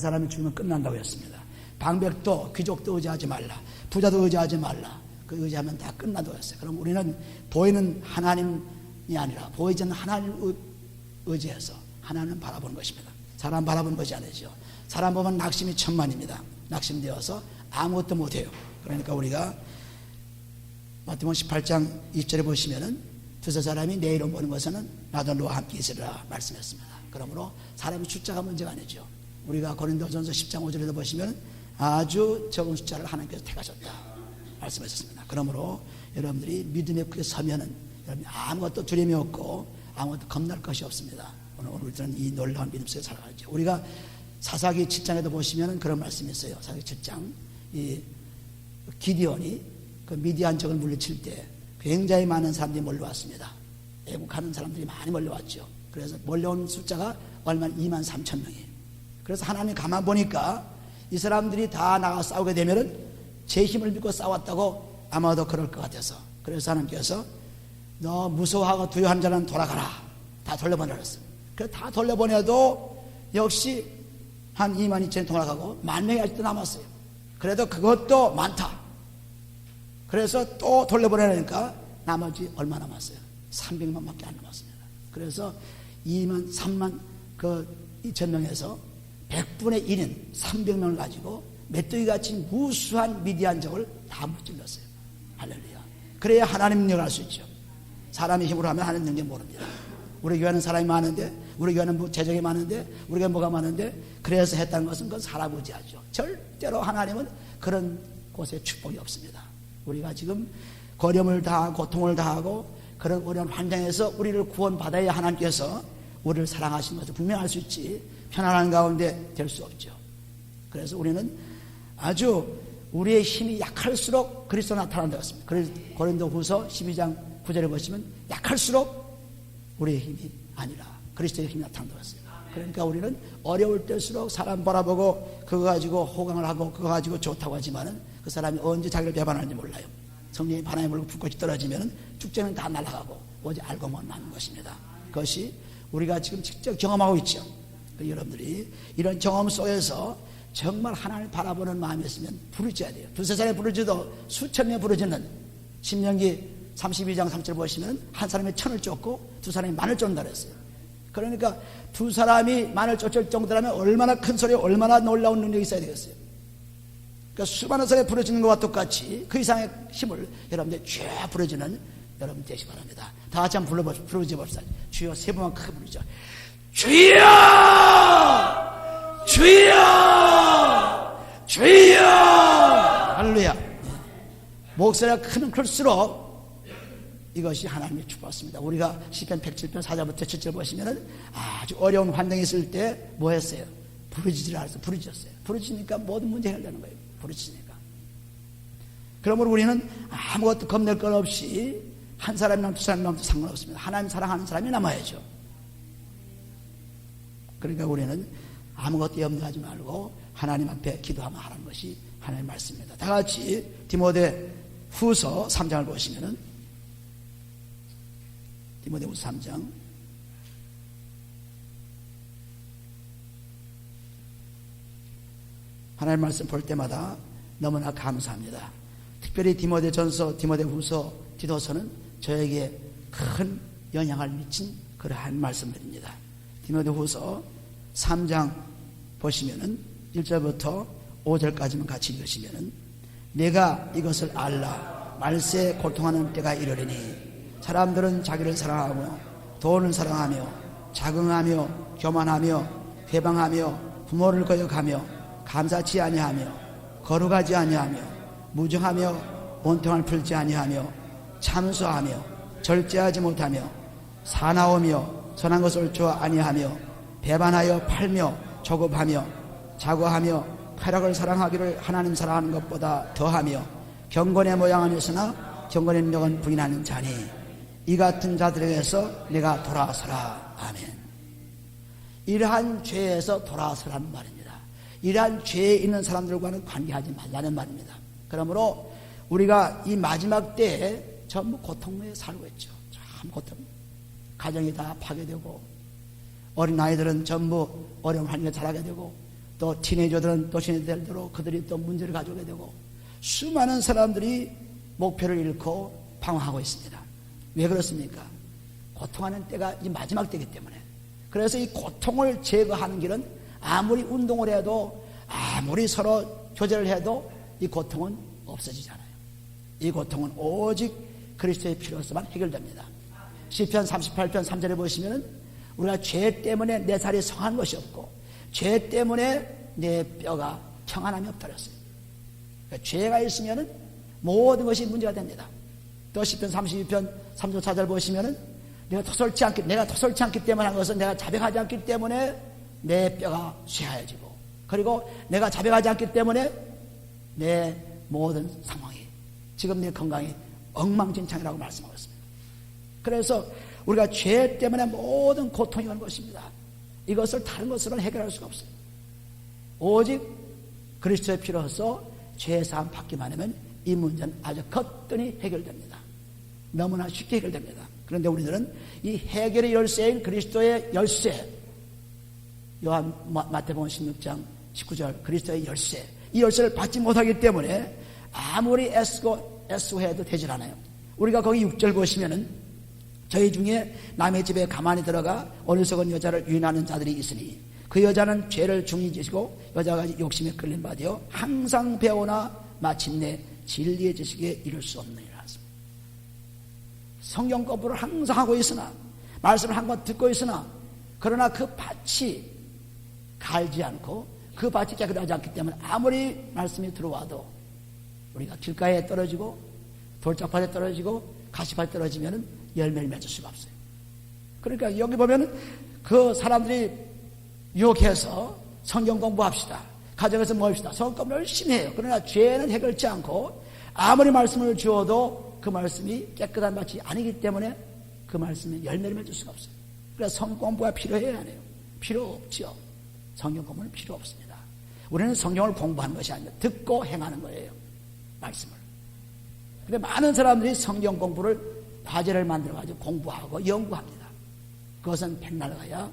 사람이 죽으면 끝난다고 했습니다. 방백도 귀족도 의지하지 말라. 부자도 의지하지 말라. 그 의지하면 다 끝난다고 했어요. 그럼 우리는 보이는 하나님이 아니라 보이지 않는 하나님을 의지해서 하나님을 바라보는 것입니다. 사람 바라보는 것이 아니죠. 사람 보면 낙심이 천만입니다. 낙심되어서 아무것도 못해요. 그러니까 우리가 마태복음 18장 20절에 보시면은 두세 사람이 내 이름 보는 것은 나도 너와 함께 있으리라 말씀했습니다. 그러므로 사람의 숫자가 문제가 아니죠. 우리가 고린도전서 10장 5절에도 보시면 아주 적은 숫자를 하나님께서 택하셨다 말씀하셨습니다. 그러므로 여러분들이 믿음의 크게 서면은 여러분이 아무것도 두려움이 없고 아무것도 겁날 것이 없습니다. 오늘 우리들은 이 놀라운 믿음 속에 살아가죠. 우리가 사사기 7장에도 보시면 그런 말씀이 있어요. 사사기 7장 이 기디온이 그 미디안 적을 물리칠 때 굉장히 많은 사람들이 몰려왔습니다. 애국하는 사람들이 많이 몰려왔죠. 그래서 몰려온 숫자가 얼마 2만 3천 명이에요. 그래서 하나님 가만 보니까 이 사람들이 다 나가 싸우게 되면은 제 힘을 믿고 싸웠다고 아마도 그럴 것 같아서 그래서 하나님께서 너 무서워하고 두려워하는 자는 돌아가라. 다 돌려보내랬어요. 그래서 다 돌려보내도 역시 한 2만 2천이 돌아가고 10,000명이 아직도 남았어요. 그래도 그것도 많다. 그래서 또 돌려보내니까 나머지 얼마 남았어요? 300만 밖에 안 남았습니다. 그래서 2만 3만 그 2,000명에서 100분의 1인 300명을 가지고 메뚜기같이 무수한 미디안족을 다 무찔렀어요. 할렐루야. 그래야 하나님 능력을 할 수 있죠. 사람의 힘으로 하면 하나님 능력 모릅니다. 우리 교회는 사람이 많은데 우리 교회는 뭐 재정이 많은데 우리 교회는 뭐가 많은데 그래서 했다는 것은 그건 사람 의지하죠. 절대로 하나님은 그런 곳에 축복이 없습니다. 우리가 지금 거림을 당하고 고통을 당하고 그런 어려운 환경에서 우리를 구원받아야 하나님께서 우리를 사랑하신 것을 분명할 수 있지 편안한 가운데 될 수 없죠. 그래서 우리는 아주 우리의 힘이 약할수록 그리스도 나타난다고 했습니다. 그래서 고린도후서 12장 9절에 보시면 약할수록 우리의 힘이 아니라 그리스도의 힘이 나타난다고 했습니다. 그러니까 우리는 어려울 때일수록 사람 바라보고 그거 가지고 호강을 하고 그거 가지고 좋다고 하지만은 그 사람이 언제 자기를 배반하는지 몰라요. 성령이 바람에 불고 불꽃이 떨어지면 축제는 다 날아가고 오직 알고만 나는 것입니다. 그것이 우리가 지금 직접 경험하고 있죠. 여러분들이 이런 경험 속에서 정말 하나님을 바라보는 마음이 있으면 부르짖어야 돼요. 두세 사람이 부르짖어도 수천 명이 부르짖는 신명기 32장 3절 보시면 한 사람이 천을 쫓고 두 사람이 만을 쫓는다 그랬어요. 그러니까 두 사람이 만을 쫓을 정도라면 얼마나 큰 소리 얼마나 놀라운 능력이 있어야 되겠어요. 그러니까 수많은 사람이 부르짖는 것과 똑같이 그 이상의 힘을 여러분들이 쫙 부르짖는 여러분 되시 바랍니다. 다 같이 한번 부르짖어봅시다. 주여 세 번만 크게 부르죠. 주여! 주여! 주여! 할렐루야. 목소리가 크면 클수록 이것이 하나님의 축복입니다. 우리가 시편 107편 4절부터 7절 보시면은 아주 어려운 환경이 있을 때 뭐 했어요? 부르짖으라 해서 부르짖었어요. 부르짖으니까 모든 문제 해결되는 거예요. 부르짖으니까. 그러므로 우리는 아무것도 겁낼 것 없이 한 사람이나 두 사람이나 상관없습니다. 하나님 사랑하는 사람이 남아야죠. 그러니까 우리는 아무것도 염려하지 말고 하나님 앞에 기도하면 하라는 것이 하나님의 말씀입니다. 다 같이 디모데 후서 3장을 보시면은 디모데 후서 3장 하나님 말씀 볼 때마다 너무나 감사합니다. 특별히 디모데 전서, 디모데 후서, 디도서는 저에게 큰 영향을 미친 그러한 말씀들입니다. 디모데 후서 3장 보시면은 1절부터 5절까지만 같이 읽으시면은 내가 이것을 알라 말세에 고통하는 때가 이르리니 사람들은 자기를 사랑하며 돈을 사랑하며 자긍하며 교만하며 회방하며 부모를 거역하며 감사치 아니하며 거룩하지 아니하며 무정하며 온통을 풀지 아니하며 참소하며 절제하지 못하며 사나우며 선한 것을 좋아 아니하며 배반하여 팔며 조급하며 자고하며 쾌락을 사랑하기를 하나님 사랑하는 것보다 더하며 경건의 모양은 있으나 경건의 능력은 부인하는 자니 이 같은 자들에게서 내가 돌아서라. 아멘. 이러한 죄에서 돌아서라는 말입니다. 이러한 죄에 있는 사람들과는 관계하지 말라는 말입니다. 그러므로 우리가 이 마지막 때에 전부 고통에 살고 있죠. 참 고통. 가정이 다 파괴되고 어린 아이들은 전부 어려운 환경에 자라게 되고 또 티네이저들은 또 티네이저대로 그들이 또 문제를 가져오게 되고 수많은 사람들이 목표를 잃고 방황하고 있습니다. 왜 그렇습니까? 고통하는 때가 이 마지막 때이기 때문에. 그래서 이 고통을 제거하는 길은 아무리 운동을 해도 아무리 서로 교제를 해도 이 고통은 없어지잖아요. 이 고통은 오직 그리스도의 피로서만 해결됩니다. 시편 38편 3절에 보시면은 우리가 죄 때문에 내 살이 성한 것이 없고 죄 때문에 내 뼈가 평안함이 없다 그랬어요. 그러니까 죄가 있으면은 모든 것이 문제가 됩니다. 또 시편 32편 3절 4절 보시면은 내가 토설치 않기 때문에 한 것은 내가 자백하지 않기 때문에 내 뼈가 쇠하여지고 그리고 내가 자백하지 않기 때문에 내 모든 상황이 지금 내 건강이 엉망진창이라고 말씀하고 있습니다. 그래서 우리가 죄 때문에 모든 고통이 오는 것입니다. 이것을 다른 것으로는 해결할 수가 없어요. 오직 그리스도의 피로서 죄사함 받기만 하면 이 문제는 아주 거뜬히 해결됩니다. 너무나 쉽게 해결됩니다. 그런데 우리들은 이 해결의 열쇠인 그리스도의 열쇠, 요한 마태복음 16장 19절 그리스도의 열쇠, 이 열쇠를 받지 못하기 때문에 아무리 애쓰고 해도 되질 않아요. 우리가 거기 6절 보시면은 저희 중에 남의 집에 가만히 들어가 어리석은 여자를 유인하는 자들이 있으니 그 여자는 죄를 중히 지시고 여자가 욕심에 끌린 바 되어 항상 배우나 마침내 진리의 지식에 이를 수 없느니라. 성경 공부를 항상 하고 있으나 말씀을 한 번 듣고 있으나 그러나 그 밭이 갈지 않고 그 밭이 깨끗하지 않기 때문에 아무리 말씀이 들어와도 우리가 길가에 떨어지고 돌짝밭에 떨어지고 가시밭에 떨어지면 열매를 맺을 수가 없어요. 그러니까 여기 보면 그 사람들이 유혹해서 성경 공부합시다, 가정에서 뭐 합시다, 성경 공부 열심히 해요. 그러나 죄는 해결치 않고 아무리 말씀을 주어도 그 말씀이 깨끗한 밭이 아니기 때문에 그 말씀에 열매를 맺을 수가 없어요. 그래서 성경 공부가 필요해야 하네요. 필요 없죠. 성경 공부는 필요 없습니다. 우리는 성경을 공부하는 것이 아니라 듣고 행하는 거예요. 말씀을. 근데 많은 사람들이 성경 공부를 과제를 만들어가지고 공부하고 연구합니다. 그것은 백날 가야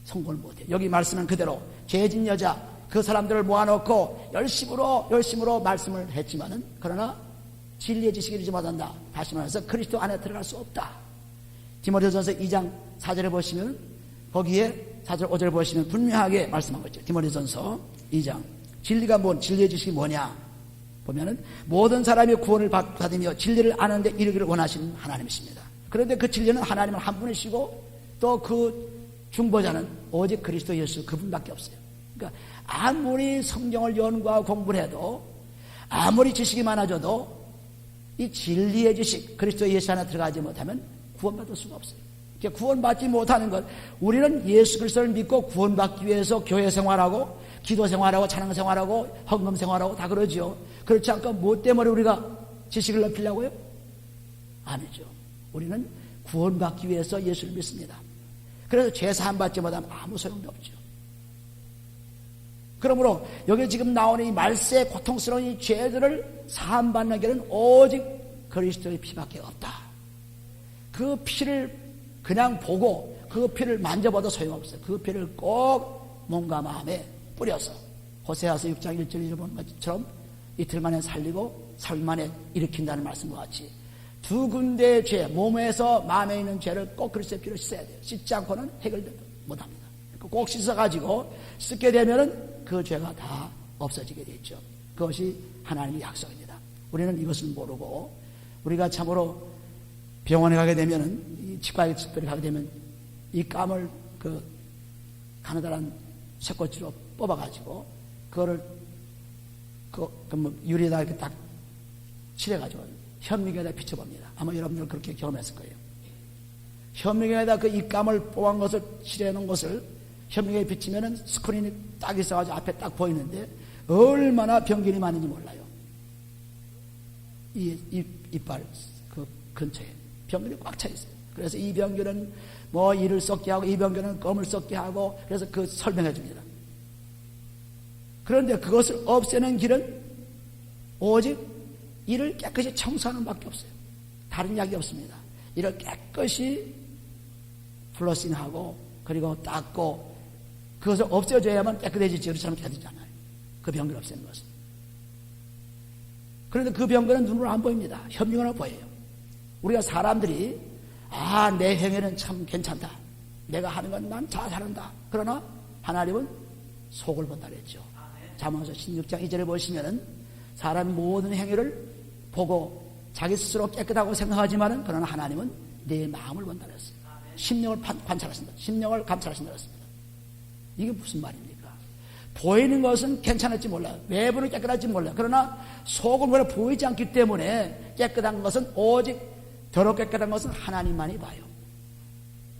성공을 못해요. 여기 말씀은 그대로 죄진 여자 그 사람들을 모아놓고 열심으로 말씀을 했지만은 그러나 진리의 지식을 잃지 못한다. 다시 말해서 그리스도 안에 들어갈 수 없다. 디모데전서 2장 4절에 보시면 거기에 4절 5절 보시면 분명하게 말씀한 거죠. 디모데전서 2장 진리가 진리의 지식이 뭐냐 보면은 모든 사람이 구원을 받으며 진리를 아는데 이르기를 원하시는 하나님이십니다. 그런데 그 진리는 하나님은 한 분이시고 또 그 중보자는 오직 그리스도 예수 그분밖에 없어요. 그러니까 아무리 성경을 연구하고 공부를 해도 아무리 지식이 많아져도 이 진리의 지식 그리스도 예수 안에 들어가지 못하면 구원받을 수가 없어요. 그러니까 구원받지 못하는 것, 우리는 예수 그리스도를 믿고 구원받기 위해서 교회 생활하고 기도 생활하고 찬양 생활하고 헌금 생활하고 다 그러죠. 그렇지 않고 뭐 때문에 우리가 지식을 넓히려고요? 아니죠. 우리는 구원받기 위해서 예수를 믿습니다. 그래서 죄사함 받지 못하면 아무 소용도 없죠. 그러므로 여기 지금 나오는 이 말세 고통스러운 이 죄들을 사함받는 길은 오직 그리스도의 피밖에 없다. 그 피를 그냥 보고 그 피를 만져봐도 소용없어요. 그 피를 꼭 몸과 마음에 뿌려서 호세아서 6장 1절에 보는 것처럼 이틀 만에 살리고 3일 만에 일으킨다는 말씀과 같이 두 군데의 죄, 몸에서 마음에 있는 죄를 꼭 그리스도의 피로 씻어야 돼요. 씻지 않고는 해결 못합니다. 꼭 씻어가지고 씻게 되면은 그 죄가 다 없어지게 되죠. 그것이 하나님의 약속입니다. 우리는 이것을 모르고 우리가 참으로 병원에 가게 되면은 이 치과에 특별히 가게 되면 이 깜을 그 가느다란 쇠꼬치로 뽑아가지고 그거를 뭐 유리에다 이렇게 딱 칠해가지고 현미경에다 비춰봅니다. 아마 여러분들 그렇게 경험했을 거예요. 현미경에다 그 입감을 뽑은 것을 칠해놓은 것을 현미경에 비치면은 스크린이 딱 있어가지고 앞에 딱 보이는데 얼마나 병균이 많은지 몰라요. 이빨 그 근처에 병균이 꽉 차 있어요. 그래서 이 병균은 뭐 이를 썩게 하고 이 병균은 껌을 썩게 하고 그래서 그 설명해 줍니다. 그런데 그것을 없애는 길은 오직 이를 깨끗이 청소하는 밖에 없어요. 다른 약이 없습니다. 이를 깨끗이 플러싱하고 그리고 닦고 그것을 없애줘야만 깨끗해지지. 그렇지 않으면 깨끗하잖아요. 그 병을 없애는 것은. 그런데 그 병들은 눈으로 안 보입니다. 현명으로 보여요. 우리가 사람들이 내 행위는 참 괜찮다. 내가 하는 건 난 잘한다. 그러나 하나님은 속을 본다 그랬죠. 잠언서 16장 2절에 보시면은 사람 모든 행위를 보고 자기 스스로 깨끗하고 생각하지만은 그러나 하나님은 내 마음을 본다 그랬어요. 심령을 관찰하신다. 심령을 감찰하신다 그랬습니다. 이게 무슨 말입니까? 보이는 것은 괜찮을지 몰라요. 외부는 깨끗할지 몰라요. 그러나 속은 보이지 않기 때문에 깨끗한 것은 오직 더럽게 깨끗한 것은 하나님만이 봐요.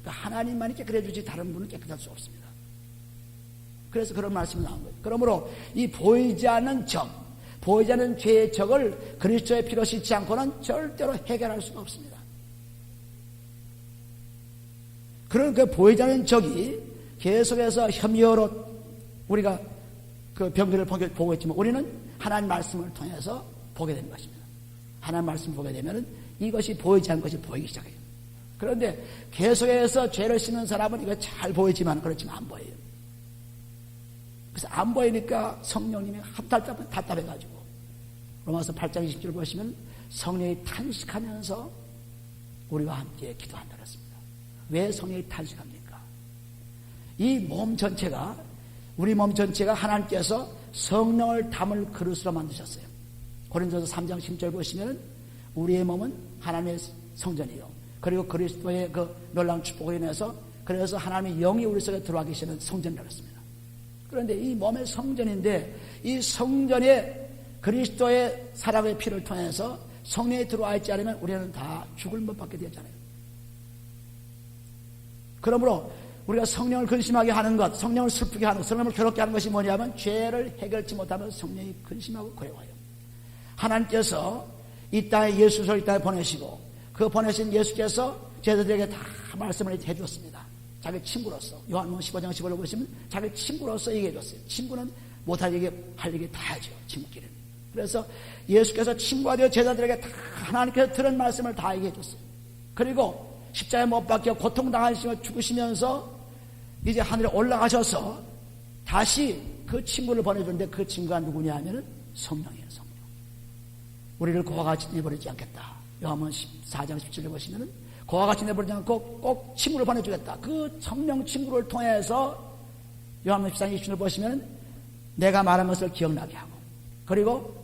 그러니까 하나님만이 깨끗해 주지 다른 분은 깨끗할 수 없습니다. 그래서 그런 말씀이 나온 거예요. 그러므로 이 보이지 않는 적, 보이지 않는 죄의 적을 그리스도의 피로 씻지 않고는 절대로 해결할 수가 없습니다. 그런 그 보이지 않는 적이 계속해서 협력으로 우리가 그 병들을 보고 있지만 우리는 하나님 말씀을 통해서 보게 되는 것입니다. 하나님 말씀을 보게 되면 이것이 보이지 않는 것이 보이기 시작해요. 그런데 계속해서 죄를 씻는 사람은 이거 잘 보이지만 그렇지만 안 보여요. 그래서 안 보이니까 성령님이 답답해가지고 로마서 8장 20절 보시면 성령이 탄식하면서 우리와 함께 기도한다 그랬습니다. 왜 성령이 탄식합니까? 이 몸 전체가 우리 몸 전체가 하나님께서 성령을 담을 그릇으로 만드셨어요. 고린도서 3장 10절 보시면 우리의 몸은 하나님의 성전이요. 그리고 그리스도의 그 놀라운 축복으로 인해서 그래서 하나님의 영이 우리 속에 들어와 계시는 성전이라고 했습니다. 그런데 이 몸의 성전인데 이 성전에 그리스도의 사랑의 피를 통해서 성령이 들어와 있지 않으면 우리는 다 죽을 못 받게 되었잖아요. 그러므로 우리가 성령을 근심하게 하는 것, 성령을 슬프게 하는 것, 성령을 괴롭게 하는 것이 뭐냐면 죄를 해결치 못하면 성령이 근심하고 괴로워요. 하나님께서 이 땅에 예수를 이 땅에 보내시고 그 보내신 예수께서 제자들에게 다 말씀을 해주었습니다. 자기 친구로서 요한복음 15장 15절을 보시면 자기 친구로서 얘기해 줬어요. 친구는 못할 얘기 할 얘기 다 하죠. 친구끼리는. 그래서 예수께서 친구가 되어 제자들에게 다 하나님께서 들은 말씀을 다 얘기해 줬어요. 그리고 십자가에 못 박혀 고통당하시며 죽으시면서 이제 하늘에 올라가셔서 다시 그 친구를 보내줬는데 그 친구가 누구냐 하면은 성령이에요. 성령. 우리를 그와 같이 내버리지 않겠다. 요한복음 14장 17절에 보시면은 그와 같이 내버리지 않고 꼭 친구를 보내주겠다. 그 성령 친구를 통해서 요한복음 14장 20절을 보시면은 내가 말한 것을 기억나게 하고 그리고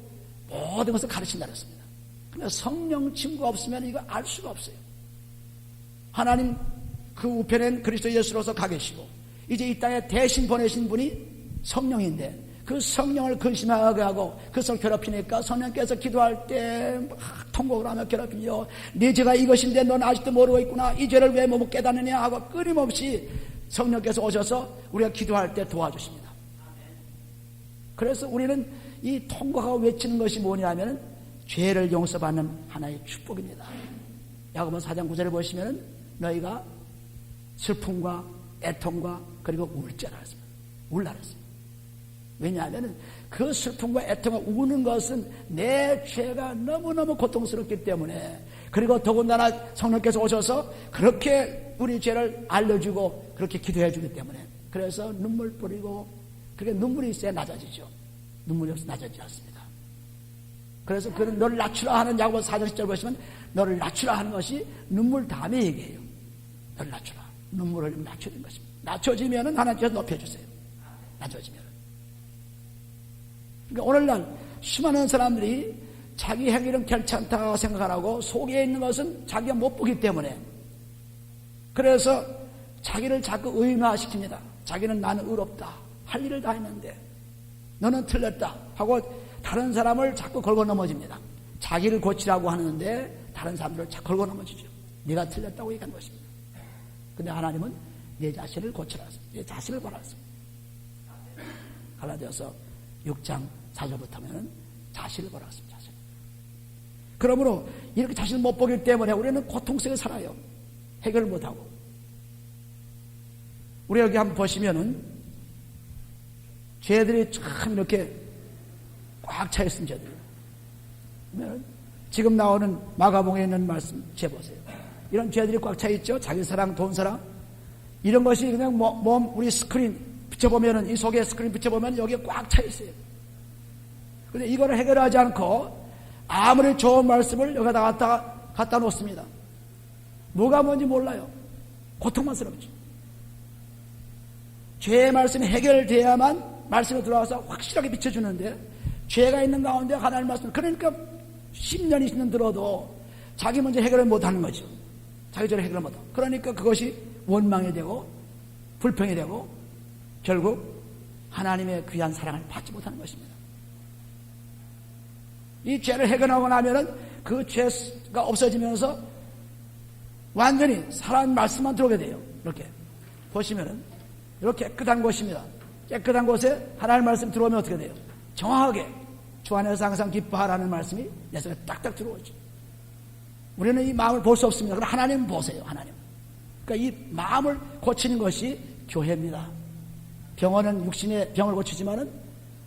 모든 것을 가르친다 그랬습니다. 그러면 성령 친구가 없으면 이거 알 수가 없어요. 하나님 그 우편엔 그리스도 예수로서 가 계시고 이제 이 땅에 대신 보내신 분이 성령인데 그 성령을 근심하게 하고 그것을 괴롭히니까 성령께서 기도할 때 막 통곡을 하며 괴롭히며 네 죄가 이것인데 넌 아직도 모르고 있구나. 이 죄를 왜 못 깨닫느냐 하고 끊임없이 성령께서 오셔서 우리가 기도할 때 도와주십니다. 그래서 우리는 이 통곡하고 외치는 것이 뭐냐 하면 죄를 용서받는 하나의 축복입니다. 야고보서 4장 9절에 보시면 너희가 슬픔과 애통과 그리고 울자라 했습니다. 울라 했습니다. 왜냐하면 그 슬픔과 애통과 우는 것은 내 죄가 너무너무 고통스럽기 때문에 그리고 더군다나 성령께서 오셔서 그렇게 우리 죄를 알려주고 그렇게 기도해 주기 때문에 그래서 눈물 뿌리고 그렇게 눈물이 있어야 낮아지죠. 눈물이 없어 낮아지지 않습니다. 그래서 그는 너를 낮추라 하는 야고보서 4장 10절 보시면 너를 낮추라 하는 것이 눈물 다음에 얘기해요. 너를 낮추라. 눈물을 낮추는 것입니다. 낮춰지면은 하나님께서 높여주세요. 낮춰지면. 그러니까 오늘날 수많은 사람들이 자기 행위는 괜찮다 생각하고 속에 있는 것은 자기가 못 보기 때문에 그래서 자기를 자꾸 의인화시킵니다. 자기는 나는 의롭다. 할 일을 다 했는데 너는 틀렸다 하고 다른 사람을 자꾸 걸고 넘어집니다. 자기를 고치라고 하는데 다른 사람들을 자꾸 걸고 넘어지죠. 네가 틀렸다고 얘기한 것입니다. 근데 하나님은 내 자신을 고치라. 내 자신을 보라. 갈라디아서 6장 4절부터는 자신을 보라. 자신. 그러므로 이렇게 자신을 못 보기 때문에 우리는 고통 속에 살아요. 해결을 못하고. 우리 여기 한번 보시면은 죄들이 참 이렇게 꽉 차 있는 죄들. 지금 나오는 마가복음에 있는 말씀 재보세요. 이런 죄들이 꽉 차 있죠. 자기 사랑, 돈 사랑. 이런 것이 그냥 몸, 우리 스크린, 붙여보면은, 이 속에 스크린 붙여보면 여기에 꽉 차 있어요. 근데 이거를 해결하지 않고 아무리 좋은 말씀을 여기다 갖다 놓습니다. 뭐가 뭔지 몰라요. 고통만 스럽죠. 죄의 말씀이 해결돼야만 말씀이 들어와서 확실하게 비춰주는데, 죄가 있는 가운데 하나님 말씀, 그러니까 10년, 20년 들어도 자기 먼저 해결을 못하는 거죠. 자기 죄를 해결을 못하고. 그러니까 그것이 원망이 되고 불평이 되고 결국 하나님의 귀한 사랑을 받지 못하는 것입니다. 이 죄를 해결하고 나면은 그 죄가 없어지면서 완전히 사람 말씀만 들어오게 돼요. 이렇게 보시면은 이렇게 깨끗한 곳입니다. 깨끗한 곳에 하나님 말씀 들어오면 어떻게 돼요? 정확하게 주 안에서 항상 기뻐하라는 말씀이 내 속에 딱딱 들어오죠. 우리는 이 마음을 볼 수 없습니다. 그러나 하나님은 보세요. 하나님. 그러니까 이 마음을 고치는 것이 교회입니다. 병원은 육신의 병을 고치지만은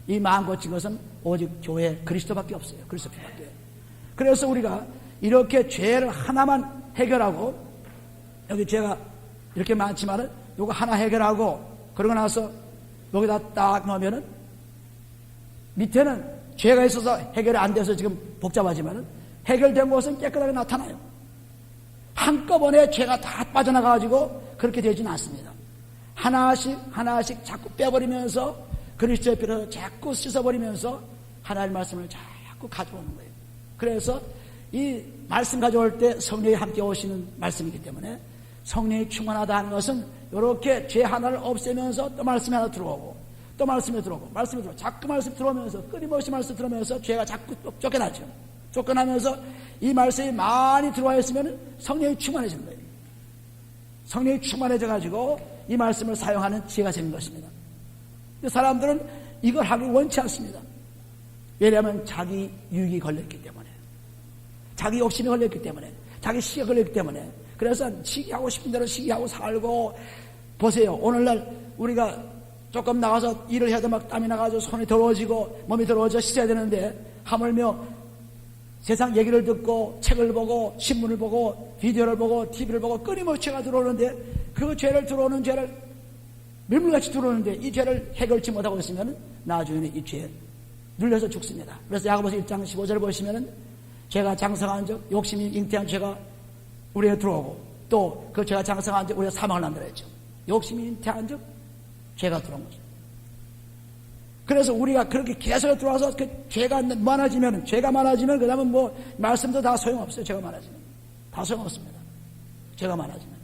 이 마음 고친 것은 오직 교회 그리스도밖에 없어요. 그리스도밖에. 그래서 우리가 이렇게 죄를 하나만 해결하고, 여기 죄가 이렇게 많지만은 요거 하나 해결하고 그러고 나서 여기다 딱 넣으면은 밑에는 죄가 있어서 해결이 안 돼서 지금 복잡하지만은 해결된 것은 깨끗하게 나타나요. 한꺼번에 죄가 다 빠져나가가지고 그렇게 되지는 않습니다. 하나씩 자꾸 빼버리면서 그리스도의 피로 자꾸 씻어버리면서 하나님의 말씀을 자꾸 가져오는 거예요. 그래서 이 말씀 가져올 때 성령이 함께 오시는 말씀이기 때문에 성령이 충만하다 하는 것은 이렇게 죄 하나를 없애면서 또 말씀이 하나 들어오고 또 말씀이 들어오고 말씀이 들어오고 자꾸 말씀 들어오면서 끊임없이 말씀 들어오면서 죄가 자꾸 쫓겨나죠. 쫓겨나면서 이 말씀이 많이 들어와 있으면 성령이 충만해지는 거예요. 성령이 충만해져가지고 이 말씀을 사용하는 지혜가 생긴 것입니다. 사람들은 이걸 하기 원치 않습니다. 왜냐하면 자기 유익이 걸렸기 때문에, 자기 욕심이 걸렸기 때문에, 자기 시가 걸렸기 때문에. 그래서 시기하고 싶은 대로 시기하고 살고. 보세요. 오늘날 우리가 조금 나가서 일을 해야 돼 막 땀이 나가지고 손이 더러워지고 몸이 더러워져 씻어야 되는데, 하물며 세상 얘기를 듣고 책을 보고 신문을 보고 비디오를 보고 TV를 보고 끊임없이 죄가 들어오는데, 그 죄를 들어오는 죄를 밀물같이 들어오는데 이 죄를 해결치 못하고 있으면 나중에는 이 죄에 눌려서 죽습니다. 그래서 야고보서 1장 15절을 보시면은 죄가 장성한 적, 욕심이 잉태한 죄가 우리에 들어오고 또 그 죄가 장성한 적 우리가 사망을 만들어야죠. 욕심이 잉태한 적 죄가 들어온 거죠. 그래서 우리가 그렇게 계속 들어와서 그 죄가 많아지면 그 다음은 뭐 말씀도 다 소용없어요. 죄가 많아지면 다 소용없습니다. 죄가 많아지면.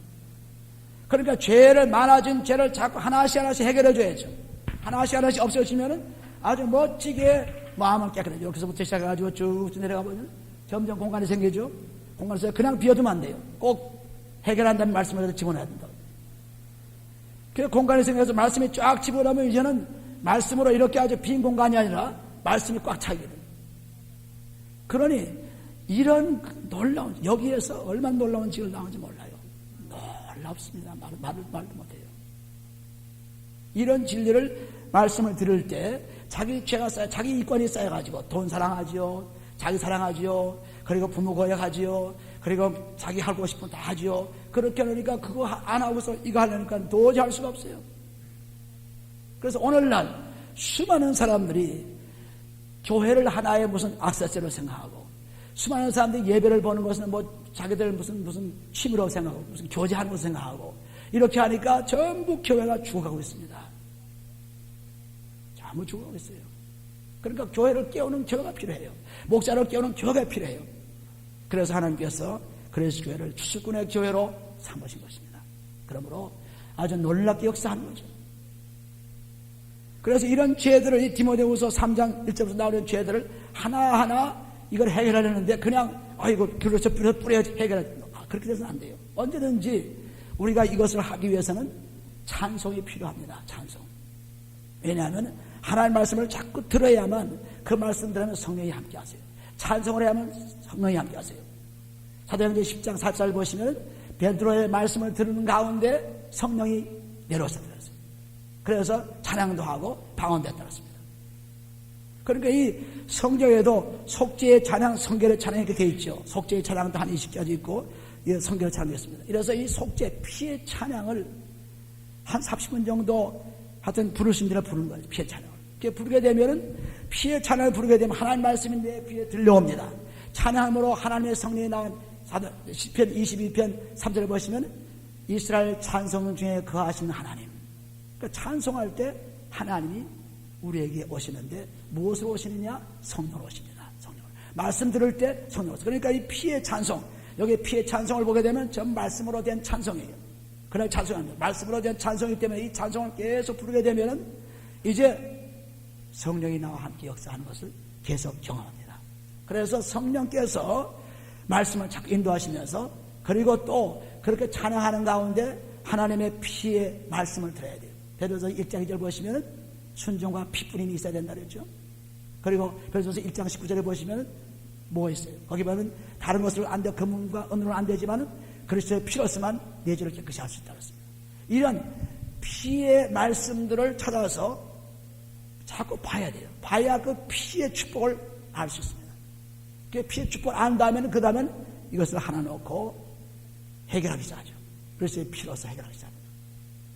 그러니까 많아진 죄를 자꾸 하나씩 해결해 줘야죠. 하나씩 없어지면은 아주 멋지게 마음을 깨끗해져. 여기서부터 시작해가지고 쭉 내려가 보면 점점 공간이 생기죠. 공간에서 그냥 비워두면 안 돼요. 꼭 해결한다는 말씀을 집어넣어야 된다. 그 공간이 생겨서 말씀이 쫙 집어넣으면 이제는 말씀으로 이렇게 아주 빈 공간이 아니라 말씀이 꽉 차게 돼요. 그러니 이런 놀라운, 여기에서 얼마나 놀라운 지을 나오는지 몰라요. 놀랍습니다. 말도 못해요. 이런 진리를 말씀을 들을 때 자기 죄가 쌓여, 자기 이권이 쌓여가지고 돈 사랑하지요, 자기 사랑하지요, 그리고 부모 거역하지요, 그리고 자기 하고 싶은 다 하지요. 그렇게 하니까 그거 안 하고서 이거 하려니까 도저히 할 수가 없어요. 그래서 오늘날 수많은 사람들이 교회를 하나의 무슨 악세사로 생각하고, 수많은 사람들이 예배를 보는 것은 뭐 자기들 무슨 취미로 생각하고 무슨 교제하는 것을 생각하고 이렇게 하니까 전부 교회가 죽어가고 있습니다. 전부 죽어가고 있어요. 그러니까 교회를 깨우는 교회가 필요해요. 목사를 깨우는 교회가 필요해요. 그래서 하나님께서 그리스도 교회를 주술꾼의 교회로 삼으신 것입니다. 그러므로 아주 놀랍게 역사하는 거죠. 그래서 이런 죄들을, 이 디모데후서 3장 1절부터 나오는 죄들을 하나하나 이걸 해결하려는데 그냥 아이고 그래서 뿌려야지 해결하지, 그렇게 돼서는 안 돼요. 언제든지 우리가 이것을 하기 위해서는 찬송이 필요합니다. 찬송. 왜냐하면 하나님의 말씀을 자꾸 들어야만, 그 말씀 들으면 성령이 함께 하세요. 찬송을 해야만 성령이 함께 하세요. 사도행전 10장 4절 보시면 베드로의 말씀을 들은 가운데 성령이 내려오셨어요. 그래서 찬양도 하고 방언도 했다였습니다. 그러니까 이 성경에도 속죄의 찬양, 성결의 찬양이 이렇게 되어 있죠. 속죄의 찬양도 한 20가지 있고 성결의 찬양이 있습니다. 이래서 이 속죄, 피의 찬양을 한 30분 정도 하여튼 부르신 대로 부르는 거예요. 피의 찬양을. 이렇게 부르게 되면은 피의 찬양을 부르게 되면 하나님 말씀이 내 귀에 들려옵니다. 찬양으로 하나님의 성령이 나온 시편 22편 3절을 보시면 이스라엘 찬송 중에 거하시는 하나님. 그러니까 찬송할 때 하나님이 우리에게 오시는데 무엇으로 오시느냐? 성령으로 오십니다. 성령으로. 말씀 들을 때 성령으로. 그러니까 이 피의 찬송, 여기 피의 찬송을 보게 되면 전 말씀으로 된 찬송이에요. 그날 찬송합니다. 말씀으로 된 찬송이기 때문에 이 찬송을 계속 부르게 되면은 이제 성령이 나와 함께 역사하는 것을 계속 경험합니다. 그래서 성령께서 말씀을 자꾸 인도하시면서 그리고 또 그렇게 찬양하는 가운데 하나님의 피의 말씀을 들어야 돼요. 베드로서 1장 2절 보시면은 순종과 피뿌림이 있어야 된다 그랬죠. 그리고 베드로서 1장 19절에 보시면은 뭐 있어요? 거기 보면 다른 것을 안 돼, 금과 은으로는 안 되지만은 그리스도의 피로서만 내 죄를 깨끗이 할 수 있다고 했습니다. 이런 피의 말씀들을 찾아서 자꾸 봐야 돼요. 봐야 그 피의 축복을 알 수 있습니다. 그 피의 축복을 안 다음에는 그 다음엔 이것을 하나 놓고 해결하기 시작하죠. 그리스도의 피로서 해결하기 시작합니다.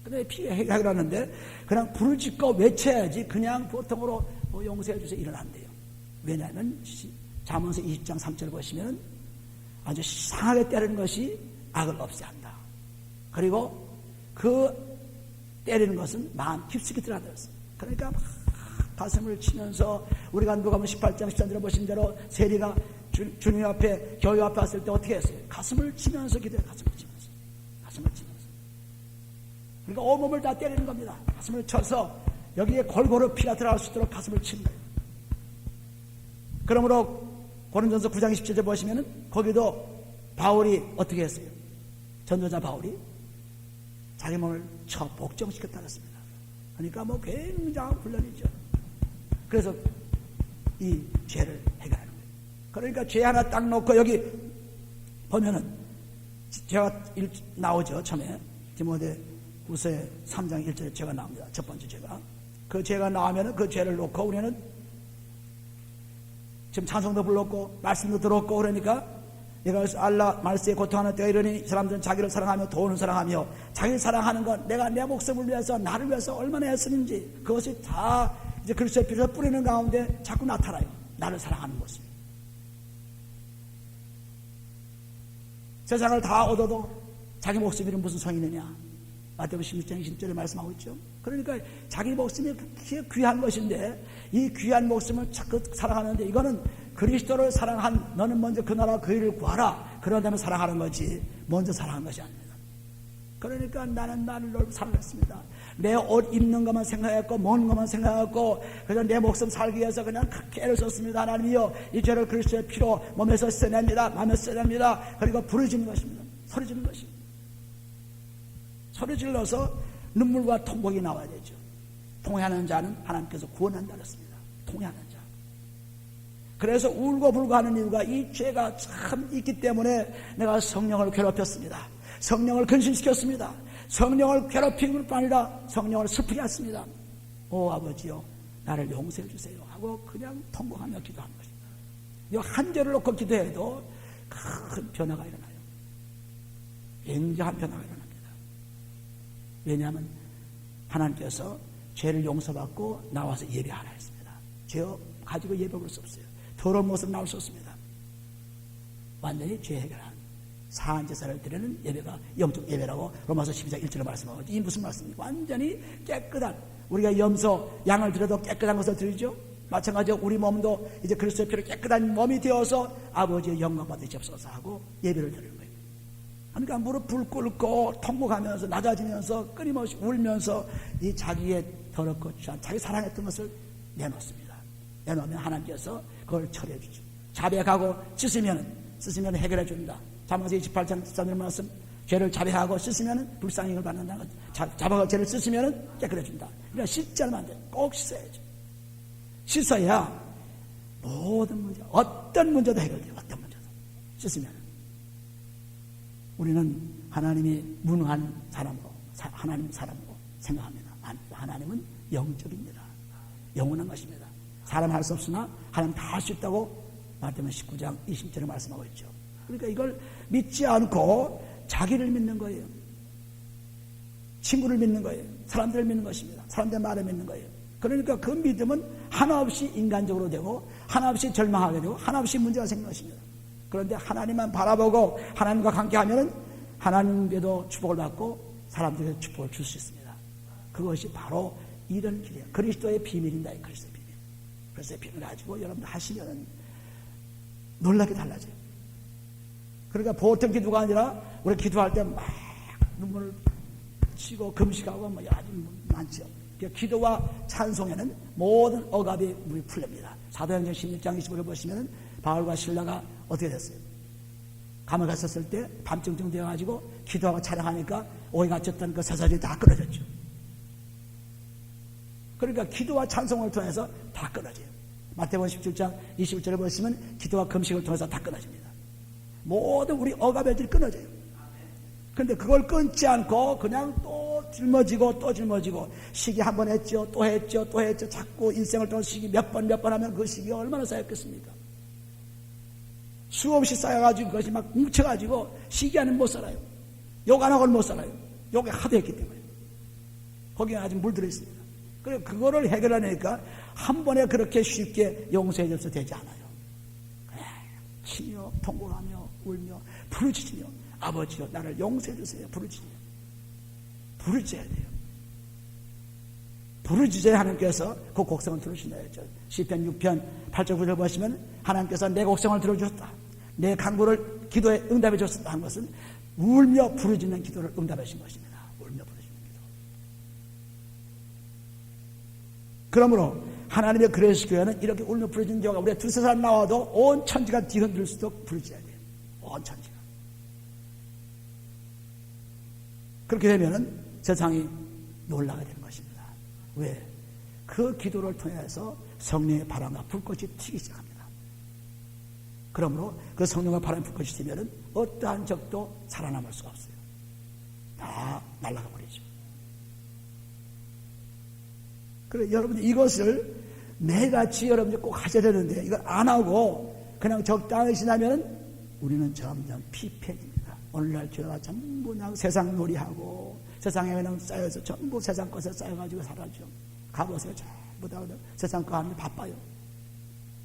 근데 피가 해결하는데 그냥 부르짖고 외쳐야지 그냥 보통으로 용서해 주세요 이러면 안 돼요. 왜냐하면 잠언서 20장 3절 보시면 아주 상하게 때리는 것이 악을 없애한다. 그리고 그 때리는 것은 마음 깊숙이 들어들었어요. 그러니까 막 가슴을 치면서 우리가 누가복음 18장 13절에 보신 대로 세리가 주님 앞에 교회 앞에 왔을 때 어떻게 했어요? 가슴을 치면서 기도해요. 가슴을 치면서. 그러니까 온몸을 다 때리는 겁니다. 가슴을 쳐서 여기에 골고루 피가 들어갈 수 있도록 가슴을 치는 거예요. 그러므로 고린도전서 9장 27절 보시면은 거기도 바울이 어떻게 했어요? 전도자 바울이 자기 몸을 쳐 복종시켰다고 했습니다. 그러니까 뭐 굉장한 훈련이죠. 그래서 이 죄를 해결하는 거예요. 그러니까 죄 하나 딱 놓고 여기 보면은 죄가 나오죠. 처음에 디모데후서 3장 1절에 죄가 나옵니다. 첫 번째 죄가. 그 죄가 나오면은 그 죄를 놓고 우리는 지금 찬송도 불렀고 말씀도 들었고 그러니까 내가 알라 말세에 고통하는 때가 이러니 사람들은 자기를 사랑하며 돈을 사랑하며 자기를 사랑하는 건 내가 내 목숨을 위해서 나를 위해서 얼마나 했었는지 그것이 다 이제 그리스도의 피로 뿌리는 가운데 자꾸 나타나요. 나를 사랑하는 모습. 세상을 다 얻어도 자기 목숨이 무슨 성이 있느냐. 마태복음 16장 20절에 말씀하고 있죠. 그러니까 자기 목숨이 그렇게 귀한 것인데 이 귀한 목숨을 자꾸 사랑하는데 이거는 그리스도를 사랑한 너는 먼저 그 나라 그 일을 구하라. 그런 다음에 사랑하는 거지 먼저 사랑하는 것이 아닙니다. 그러니까 나는 나를 사랑했습니다. 내 옷 입는 것만 생각했고 먹는 것만 생각했고 그래서 내 목숨 살기 위해서 그냥 그렇게 애를 썼습니다. 하나님이여 이 죄를 그리스도의 피로 몸에서 써냅니다. 마음에서 써냅니다. 그리고 부르짖는 것입니다. 소리 지르는 것입니다. 소리 질러서 눈물과 통곡이 나와야 되죠. 통회하는 자는 하나님께서 구원한다 그랬습니다. 통회하는 자. 그래서 울고 불고 하는 이유가 이 죄가 참 있기 때문에 내가 성령을 괴롭혔습니다. 성령을 근심시켰습니다. 성령을 괴롭힌 것뿐 아니라 성령을 슬프게 했습니다. 오 아버지요 나를 용서해 주세요 하고 그냥 통곡하며 기도하는 것입니다. 이 한 절을 놓고 기도해도 큰 변화가 일어나요. 굉장한 변화가 일어납니다. 왜냐하면 하나님께서 죄를 용서받고 나와서 예배하라 했습니다. 죄 가지고 예배 볼 수 없어요. 더러운 모습 나올 수 없습니다. 완전히 죄 해결한 사한 제사를 드리는 예배가 영적 예배라고 로마서 12장 1절에 말씀하고 이 무슨 말씀입니까? 완전히 깨끗한 우리가 염소 양을 드려도 깨끗한 것을 드리죠. 마찬가지로 우리 몸도 이제 그리스도의 피로 깨끗한 몸이 되어서 아버지의 영광 받으시옵소서 하고 예배를 드리는 거예요. 그러니까 무릎을 꿇고 통곡하면서 낮아지면서 끊임없이 울면서 이 자기의 더럽고 취한 자기 사랑했던 것을 내놓습니다. 내놓으면 하나님께서 그걸 처리해 주죠. 자백하고 씻으면 해결해 줍니다. 잠언서 28장 13절 말씀 죄를 자백하고 씻으면 불쌍히 받는다. 자백하고 죄를 씻으면 깨끗해 준다. 그러니까 씻지 않으면 안 돼. 꼭 씻어야죠. 씻어야 모든 문제 어떤 문제도 해결돼요. 어떤 문제도 씻으면 우리는 하나님이 무능한 사람으로 하나님 사람으로 생각합니다. 하나님은 영적입니다. 영원한 것입니다. 사람 할 수 없으나 하나님 다 할 수 있다고 마태복음 19장 20절에 말씀하고 있죠. 그러니까 이걸 믿지 않고 자기를 믿는 거예요. 친구를 믿는 거예요. 사람들을 믿는 것입니다. 사람들의 말을 믿는 거예요. 그러니까 그 믿음은 하나 없이 인간적으로 되고 하나 없이 절망하게 되고 하나 없이 문제가 생긴 것입니다. 그런데 하나님만 바라보고 하나님과 관계하면 하나님께도 축복을 받고 사람들에게 축복을 줄 수 있습니다. 그것이 바로 이런 길이에요. 그리스도의 비밀입니다. 그리스도의 비밀. 그리스도의 비밀을 가지고 여러분들 하시면 놀랍게 달라져요. 그러니까 보통 기도가 아니라 우리 기도할 때 막 눈물을 치고 금식하고 뭐 아주 많죠. 기도와 찬송에는 모든 억압이 물이 풀립니다. 사도행전 16장 25절 보시면 바울과 실라가 어떻게 됐어요? 감을 갔었을 때 밤중쯤 되어가지고 기도하고 찬양하니까 오해 갇혔던 그 사사들이 다 끊어졌죠. 그러니까 기도와 찬송을 통해서 다 끊어져요. 마태복음 17장 21절에 보시면 기도와 금식을 통해서 다 끊어집니다. 모든 우리 억압의 질이 끊어져요. 그런데 그걸 끊지 않고 그냥 또 짊어지고 또 짊어지고 시기 한 번 했죠. 또 했죠. 또 했죠. 자꾸 인생을 통해서 시기 몇 번 하면 그 시기가 얼마나 쌓였겠습니까? 수없이 쌓여가지고 그것이 막 뭉쳐가지고 시기 안에 못 살아요. 욕 안 하고는 못 살아요. 욕에 하도 했기 때문에. 거기에 아직 물들어 있습니다. 그래서 그거를 해결하니까 한 번에 그렇게 쉽게 용서해줘서 되지 않아요. 치며 통곡하며 울며 부르짖으며 아버지여 나를 용서해주세요. 부르짖어야 돼요. 부르짖어야 하나님께서 그 곡성을 들으신다였죠. 시편 6편 8절 9절 보시면 하나님께서 내 곡성을 들어주셨다. 내 간구를 기도에 응답해 줬다 한 것은 울며 부르짖는 기도를 응답하신 것입니다. 울며 부르짖는 기도. 그러므로 하나님의 그레이스 교회는 이렇게 울며 부르짖는 경우가 우리가 두세 사람 나와도 온 천지가 뒤흔들 수도 부르짖어야 돼요. 온 천지가. 그렇게 되면은 세상이 놀라게 되는 것입니다. 왜? 그 기도를 통해서 성령의 바람과 불꽃이 튀기 시작합니다. 그러므로 그 성령과 바람과 불꽃이 튀면은 어떠한 적도 살아남을 수가 없어요. 다 날아가 버리죠. 그래 여러분들 이것을 매같이 여러분들 꼭 하셔야 되는데 이걸 안 하고 그냥 적당히 지나면 우리는 점점 피폐해집니다. 오늘날 교회가 전부 그냥 세상 놀이하고 세상에 그냥 쌓여서 전부 세상 것에 쌓여가지고 살아죠. 가보세요. 전부 다 세상 거 하면 바빠요.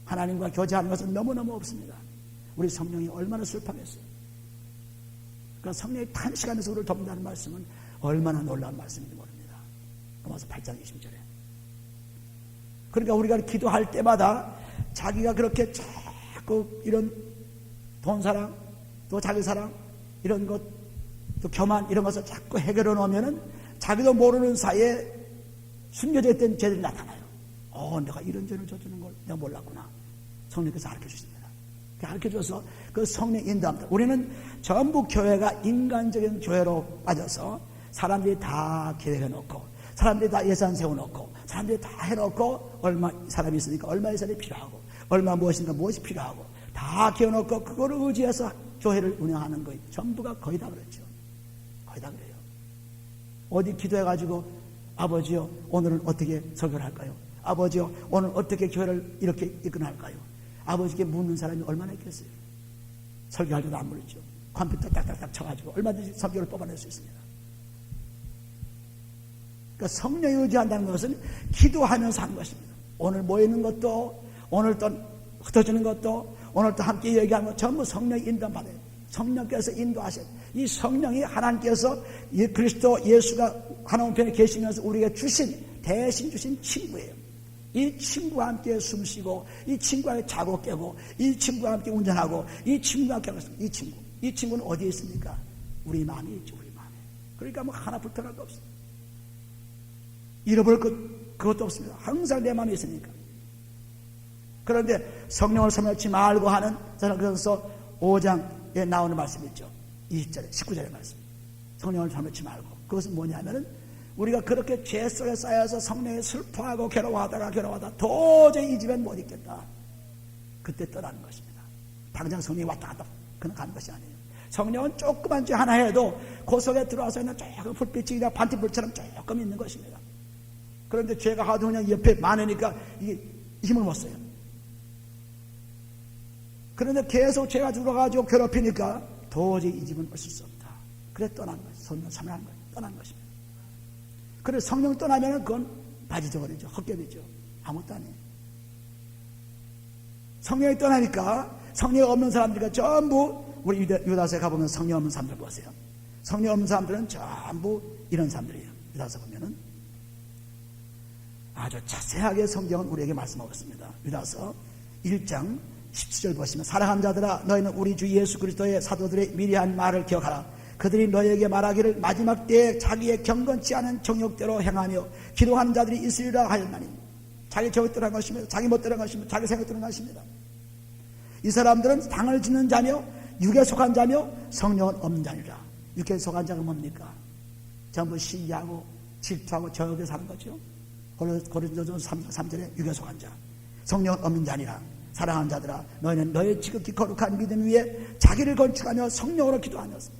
하나님과 교제하는 것은 너무너무 없습니다. 우리 성령이 얼마나 슬퍼했어요. 그러니까 성령이 단시간에서 우리를 돕는다는 말씀은 얼마나 놀라운 말씀인지 모릅니다. 로마서 8장 20절에. 그러니까 우리가 기도할 때마다 자기가 그렇게 자꾸 이런 돈 사랑 또 자기 사랑 이런 것 또 교만 이런 것을 자꾸 해결해 놓으면은 자기도 모르는 사이에 숨겨져 있던 죄들이 나타나요. 내가 이런 죄를 저지른 걸 내가 몰랐구나. 성령께서 가르쳐 주십니다. 가르쳐 줘서 그 성령 인도합니다. 우리는 전부 교회가 인간적인 교회로 빠져서 사람들이 다 계획해 놓고 사람들이 다 예산 세워놓고 사람들이 다 해놓고 얼마 사람이 있으니까 얼마 예산이 필요하고 얼마 무엇인가 무엇이 필요하고 다 기어놓고 그거를 의지해서 교회를 운영하는 거예요. 전부가 거의 다 그렇죠. 거의 다 그래요. 어디 기도해가지고 아버지요 오늘은 어떻게 설교를 할까요? 아버지요 오늘 어떻게 교회를 이렇게 이끌어할까요? 아버지께 묻는 사람이 얼마나 있겠어요? 설교할 때도 안 물었죠. 컴퓨터 딱딱딱 쳐가지고 얼마든지 설교를 뽑아낼 수 있습니다. 그러니까 성령에 의지한다는 것은 기도하면서 하는 것입니다. 오늘 모이는 것도 오늘 또 흩어지는 것도 오늘 또 함께 얘기하는 것 전부 성령의 인도받아요. 성령께서 인도하셔요. 이 성령이 하나님께서 그리스도 예수가 하나님 편에 계시면서 우리에게 대신 주신 친구예요. 이 친구와 함께 숨쉬고 이 친구와 함께 자고 깨고 이 친구와 함께 운전하고 이 친구와 함께 이 친구는 어디에 있습니까? 우리 마음에 있죠. 우리 마음에. 그러니까 뭐 하나 불편할 거 없어요. 잃어버릴 그것도 없습니다. 항상 내 마음에 있으니까. 그런데 성령을 섬기지 말고 하는 그래서 5장에 나오는 말씀이 있죠. 20절에 19절의 말씀. 성령을 섬기지 말고. 그것은 뭐냐면은 우리가 그렇게 죄 속에 쌓여서 성령에 슬퍼하고 괴로워하다 도저히 이 집엔 못 있겠다. 그때 떠나는 것입니다. 당장 성령이 왔다 갔다 그냥 가는 것이 아니에요. 성령은 조그만 죄 하나 해도 그 속에 들어와서 있는 조금 불빛이 그냥 반딧불처럼 조금 있는 것입니다. 그런데 죄가 하도 그냥 옆에 많으니까 이게 힘을 못 써요. 그런데 계속 죄가 들어가지고 괴롭히니까 도저히 이 집은 없을 수 없다. 그래 떠난 거예요. 성령 참여한 거예요. 떠난 것입니다. 그래 성령 떠나면 그건 바지저거리죠. 헛개비죠. 아무것도 아니에요. 성령이 떠나니까 성령이 없는 사람들과 전부 우리 유다서에 가보면 성령 없는 사람들 보세요. 성령 없는 사람들은 전부 이런 사람들이에요. 유다서 보면은 아주 자세하게 성경은 우리에게 말씀하고 있습니다. 유다서 1장 17절 보시면 사랑하는 자들아 너희는 우리 주 예수 그리스도의 사도들의 미리 한 말을 기억하라. 그들이 너희에게 말하기를 마지막 때에 자기의 경건치 않은 정욕대로 행하며 기도하는 자들이 있으리라 하였나니 자기 정욕대로 한 것입니다. 자기 멋대로 한 것입니다. 자기 생각대로 한 것입니다. 이 사람들은 당을 짓는 자며 육에 속한 자며 성령은 없는 자니라. 육에 속한 자가 뭡니까? 전부 시기하고 질투하고 저욕에 사는 거죠. 고린도전서 3절에 육에 속한 자 성령은 없는 자니라. 사랑하는 자들아 너희는 너의 지극히 거룩한 믿음 위에 자기를 건축하며 성령으로 기도하면서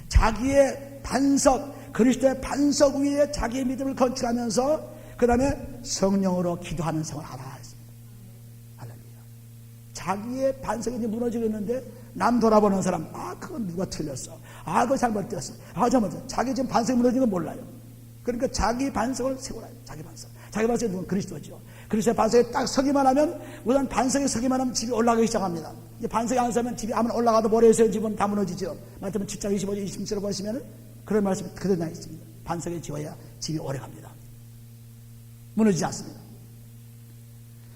자기의 반석 그리스도의 반석 위에 자기의 믿음을 건축하면서 그 다음에 성령으로 기도하는 생활을 하라 했습니다. 할렐루야. 자기의 반석이 이제 무너지고 있는데 남 돌아보는 사람 그건 누가 틀렸어, 그거 잘못됐어, 잘못됐어. 자기 지금 반석이 무너진 건 몰라요. 그러니까 자기 반석을 세우라. 자기 반석이 누군? 그리스도죠. 그리스도의 반석에 딱 서기만 하면 우선 반석에 서기만 하면 집이 올라가기 시작합니다. 이제 반석에 안 서면 집이 아무나 올라가도 모래에서 집은 다 무너지죠. 마태복음 7장 25절 26절을 보시면 그런 말씀이 그대로 나와 있습니다. 반석에 지어야 집이 오래 갑니다. 무너지지 않습니다.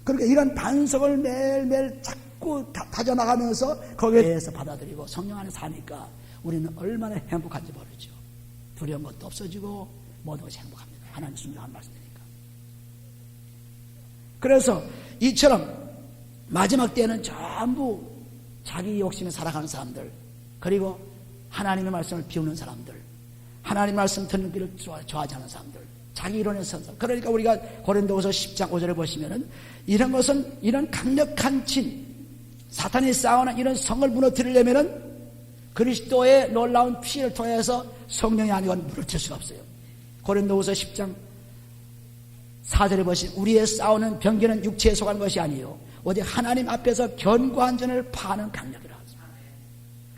그러니까 이런 반석을 매일매일 자꾸 다져나가면서 거기에 대해서 받아들이고 성령 안에 사니까 우리는 얼마나 행복한지 모르죠. 두려운 것도 없어지고 모든 것이 행복합니다. 하나님 순종한 말씀이니까. 그래서 이처럼 마지막 때는 전부 자기 욕심에 살아가는 사람들, 그리고 하나님의 말씀을 비우는 사람들, 하나님 말씀 듣는 길을 좋아하지 않는 사람들, 자기 이론에 선서. 그러니까 우리가 고린도후서 10장 5절에 보시면은 이런 것은 이런 강력한 진, 사탄이 쌓아놓은 이런 성을 무너뜨리려면은 그리스도의 놀라운 피를 통해서 성령이 아니고는 무너뜨릴 수가 없어요. 고린도후서 10장 4절에 보시면 우리의 싸우는 병기는 육체에 속한 것이 아니요 오직 하나님 앞에서 견고한 전을 파는 강력이라.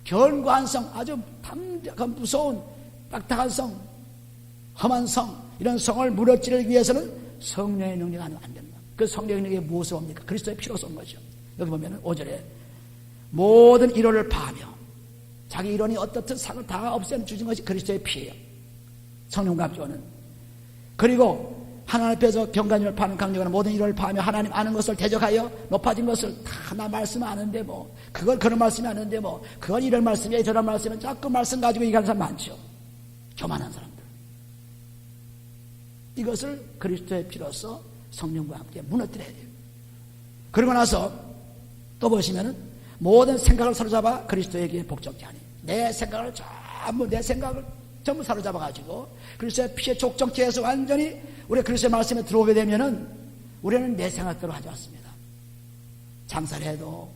견고한 성, 아주 담대한 무서운 딱딱한 성, 험한 성, 이런 성을 무너뜨리기 위해서는 성령의 능력이 안 됩니다. 그 성령의 능력이 무엇을 옵니까? 그리스도의 피로 쏜 거죠. 여기 보면 5절에 모든 이론을 파하며 자기 이론이 어떻든 상을 다 없애주신 것이 그리스도의 피예요. 성령과 함께 오는. 그리고 하나님 앞에서 경관을 파는 강력한 모든 이론을 파하며 하나님 아는 것을 대적하여 높아진 것을 다 나 말씀 아는데 뭐 그건 그런 말씀이 아는데 뭐 그건 이런 말씀이야 저런 말씀은 자꾸 말씀 가지고 얘기하는 사람 많죠. 교만한 사람들. 이것을 그리스도의 피로서 성령과 함께 무너뜨려야 돼요. 그러고 나서 또 보시면은 모든 생각을 사로잡아 그리스도에게 복종케 하니 내 생각을 전부 사로잡아가지고 그리스도의 피에 족정케 해서 완전히 우리 그리스도의 말씀에 들어오게 되면은 우리는 내 생각대로 하지 않습니다. 장사를 해도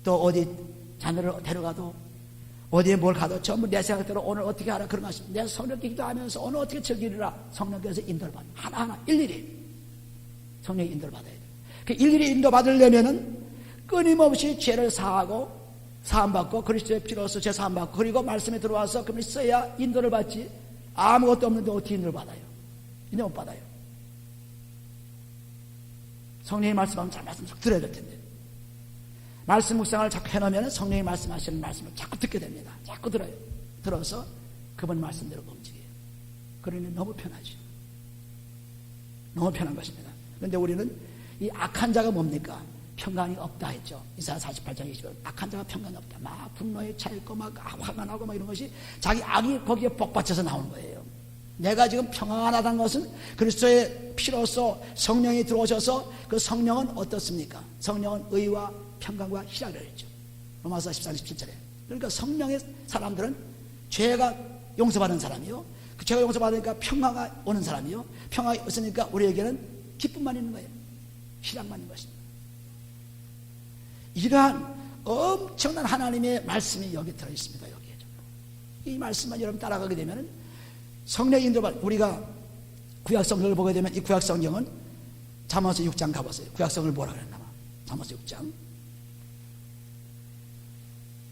또 어디 자녀를 데려가도 어디에 뭘 가도 전부 내 생각대로 오늘 어떻게 하라 그런 것입니다. 내가 성령께 기도하면서 오늘 어떻게 즐기리라 성령께서 인도를 받는 하나하나 일일이 성령의 인도를 받아야 돼요. 그 일일이 인도 받으려면은 끊임없이 죄를 사하고 사함받고 그리스도의 피로서 죄 사함받고 그리고 말씀에 들어와서 그러면 써야 인도를 받지. 아무것도 없는데 어떻게 인도를 받아요? 인도 못 받아요. 성령의 말씀하면 잘 말씀 잘 들어야 될 텐데 말씀 묵상을 자꾸 해놓으면 성령이 말씀하시는 말씀을 자꾸 듣게 됩니다. 자꾸 들어요. 들어서 그분 말씀대로 움직여요. 그러니 너무 편하죠. 너무 편한 것입니다. 그런데 우리는 이 악한 자가 뭡니까? 평강이 없다 했죠. 이사야 48장 20절. 악한 자가 평강이 없다. 막 분노에 차있고 막 화가 나고 막 이런 것이 자기 악이 거기에 복받쳐서 나오는 거예요. 내가 지금 평안하다는 것은 그리스도의 피로서 성령이 들어오셔서 그 성령은 어떻습니까? 성령은 의와 평강과 희락을 했죠. 로마서 14장 17절에. 그러니까 성령의 사람들은 죄가 용서받은 사람이요. 그 죄가 용서받으니까 평화가 오는 사람이요. 평화가 있으니까 우리에게는 기쁨만 있는 거예요. 희락만 있는 것입니다. 이러한 엄청난 하나님의 말씀이 여기 들어있습니다. 여기에 전부. 이 말씀만 여러분 따라가게 되면 성령의 인도받 우리가 구약성경을 보게 되면 이 구약성경은 잠언서 6장 가보세요. 구약성경을 뭐라 그랬나 봐. 잠언서 6장.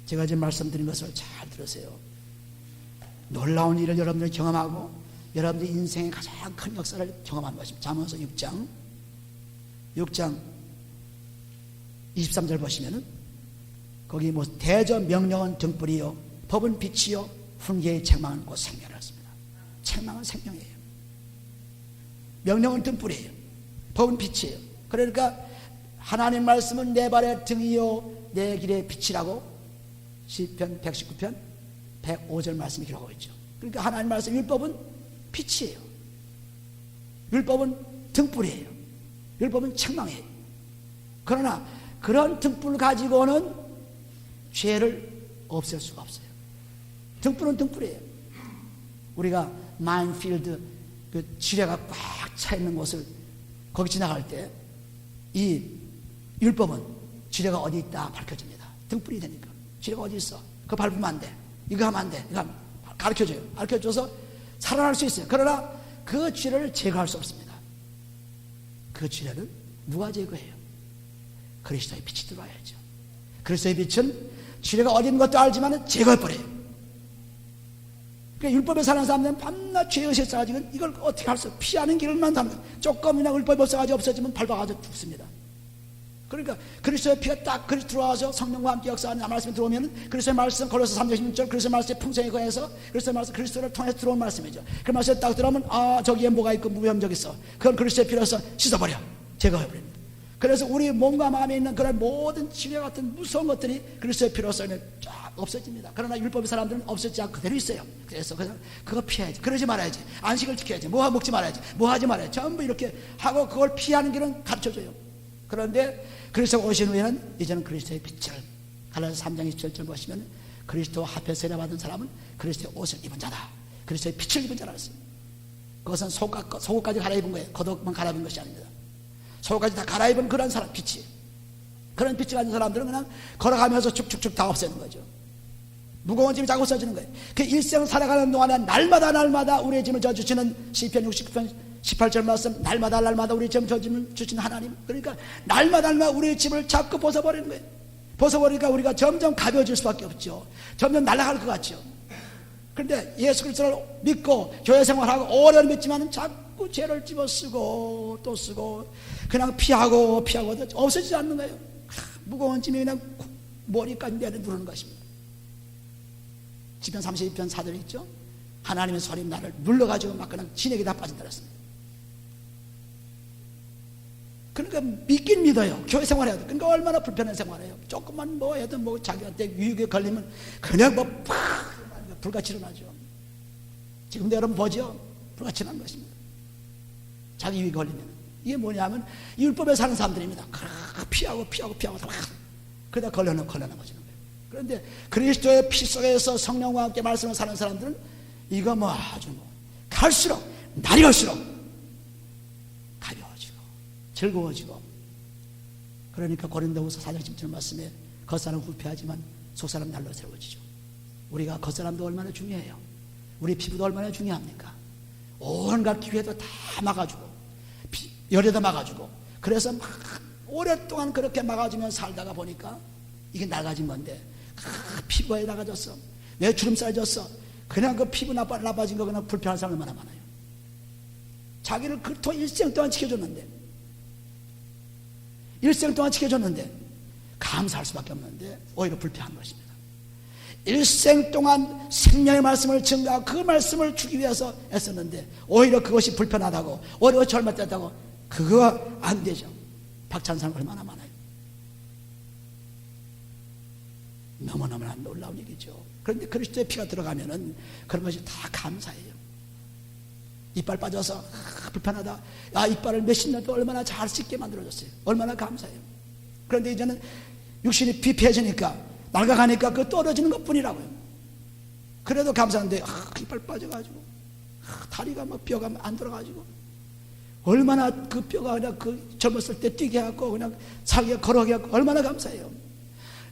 제가 지금 말씀드린 것을 잘 들으세요. 놀라운 일을 여러분들이 경험하고 여러분들 인생의 가장 큰 역사를 경험한 것입니다. 잠언서 6장 23절 보시면은 거기 뭐 대저 명령은 등불이요 법은 빛이요 훈계의 책망은 곧 생명이었습니다. 책망은 생명이에요. 명령은 등불이에요. 법은 빛이에요. 그러니까 하나님 말씀은 내 발의 등이요 내 길의 빛이라고 시편 119편 105절 말씀이 기록하고 있죠. 그러니까 하나님 말씀 율법은 빛이에요. 율법은 등불이에요. 율법은 책망이에요. 그러나 그런 등불을 가지고는 죄를 없앨 수가 없어요. 등불은 등불이에요. 우리가 마인필드 그 지뢰가 꽉 차 있는 곳을 거기 지나갈 때 이 율법은 지뢰가 어디 있다 밝혀집니다. 등불이 되니까 지뢰가 어디 있어? 그거 밟으면 안 돼. 이거 하면 안 돼. 이거 하면 가르쳐줘요. 가르쳐줘서 살아날 수 있어요. 그러나 그 지뢰를 제거할 수 없습니다. 그 지뢰를 누가 제거해요? 그리스도의 빛이 들어와야죠. 그리스도의 빛은 지뢰가 어디 있는 것도 알지만 제거해버려요. 그러니까 율법에 사는 사람들은 밤낮 죄의식에 쌓아지고 이걸 어떻게 할 수 없어요. 피하는 길만 담는 조금이나 율법이 없어가지고 없어지면 밟아가지고 죽습니다. 그러니까 그리스도의 피가 딱 들어와서 성령과 함께 역사하는 말씀이 들어오면 그리스도의 말씀 골로새 3장 16절 그리스도의 말씀의 풍성에 거해서 그리스도의 말씀 그리스도를 통해서 들어온 말씀이죠. 그 말씀이 딱 들어오면 저기에 뭐가 있고 무염적 있어. 그건 그리스도의 피로서 씻어버려. 제거해버립니다. 그래서 우리 몸과 마음에 있는 그런 모든 지뢰 같은 무서운 것들이 그리스도의 피로서 쫙 없어집니다. 그러나 율법의 사람들은 없어지지 않고 그대로 있어요. 그래서 그거 피해야지. 그러지 말아야지. 안식을 지켜야지. 뭐 먹지 말아야지. 뭐 하지 말아야지. 전부 이렇게 하고 그걸 피하는 길은 가르쳐줘요. 그런데 그리스도가 오신 후에는 이제는 그리스도의 빛을 갈라디아서 3장 27절 보시면 그리스도 앞에 세례받은 사람은 그리스도의 옷을 입은 자다. 그리스도의 빛을 입은 자라 했어요. 그것은 속옷까지 갈아입은 거예요. 겉옷만 갈아입은 것이 아닙니다. 속옷까지 다 갈아입은 그런 사람 빛이. 그런 빛이 가진 사람들은 그냥 걸어가면서 쭉쭉쭉 다 없애는 거죠. 무거운 짐이 자꾸 없어지는 거예요. 그 일생을 살아가는 동안에 날마다 우리의 짐을 져주시는 시편 69편 18절 말씀 날마다 우리의 짐을 져주시는 하나님. 그러니까 날마다 우리의 짐을 자꾸 벗어버리는 거예요. 벗어버리니까 우리가 점점 가벼워질 수밖에 없죠. 점점 날아갈 것 같죠. 그런데 예수 그리스도를 믿고 교회 생활하고 오래 믿지만 자꾸 죄를 집어쓰고 또 쓰고 그냥 피하고 없어지지 않는 거예요. 무거운 짐이 그냥 머리까지 내려누르는 것입니다. 시편 32편 4절 있죠. 하나님의 손이 나를 눌러가지고 막 그냥 진액이 다 빠진다 그랬습니다. 그러니까 믿긴 믿어요. 교회 생활해야 돼. 그러니까 얼마나 불편한 생활해요. 조금만 뭐 해도 뭐 자기한테 유익에 걸리면 그냥 뭐 불같이 일어나죠. 지금도 여러분 보죠. 불같이 일어난 것입니다. 자기 유익에 걸리면. 이게 뭐냐면 율법에 사는 사람들입니다. 피하고 그러다 걸려는 거지는 거예요. 그런데 그리스도의 피 속에서 성령과 함께 말씀을 사는 사람들은 이거 뭐 아주 갈수록 날이 갈수록 가벼워지고 즐거워지고. 그러니까 고린도후서 4장 10절 말씀에 겉사람 후패하지만 속사람 날로 새로워지죠. 우리가 겉사람도 얼마나 중요해요. 우리 피부도 얼마나 중요합니까? 온갖 기회도 다 막아주고 열에다 막아주고. 그래서 막 오랫동안 그렇게 막아주면 살다가 보니까 이게 나가진 건데 피부에 나가졌어. 왜 주름살 졌어? 그냥 그 피부 나빠진 거 그냥 불편한 사람 얼마나 많아요. 자기를 그토록 일생 동안 지켜줬는데 감사할 수밖에 없는데 오히려 불편한 것입니다. 일생 동안 생명의 말씀을 증가하고 그 말씀을 주기 위해서 애썼는데 오히려 그것이 불편하다고 오히려 잘못됐다고 그거 안 되죠. 박찬 사람 얼마나 많아요. 너무너무나 놀라운 얘기죠. 그런데 그리스도의 피가 들어가면은 그런 것이 다 감사해요. 이빨 빠져서 불편하다. 이빨을 몇십 년 동안 얼마나 잘 씻게 만들어줬어요. 얼마나 감사해요. 그런데 이제는 육신이 비폐해지니까 낡아가니까 그 떨어지는 것 뿐이라고요. 그래도 감사한데 이빨 빠져가지고 다리가 막 뼈가 안 들어가지고 얼마나 그 뼈가 그냥 그 젊었을 때 뛰게 하고 그냥 살게 걸어게 하고 얼마나 감사해요.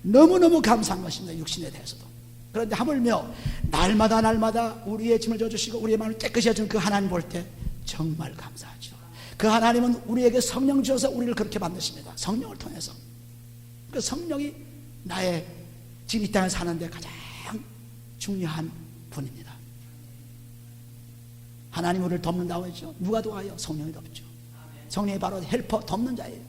너무너무 감사한 것입니다. 육신에 대해서도. 그런데 하물며 날마다 우리의 짐을 져주시고 우리의 마음을 깨끗이 해주는 그 하나님 볼 때 정말 감사하죠. 그 하나님은 우리에게 성령 주셔서 우리를 그렇게 만드십니다. 성령을 통해서. 그 성령이 나의 지금 이 땅에 사는데 가장 중요한 분입니다. 하나님 우리를 돕는다고 했죠. 누가 도와요? 성령이 돕죠. 성령이 바로 헬퍼, 돕는 자예요.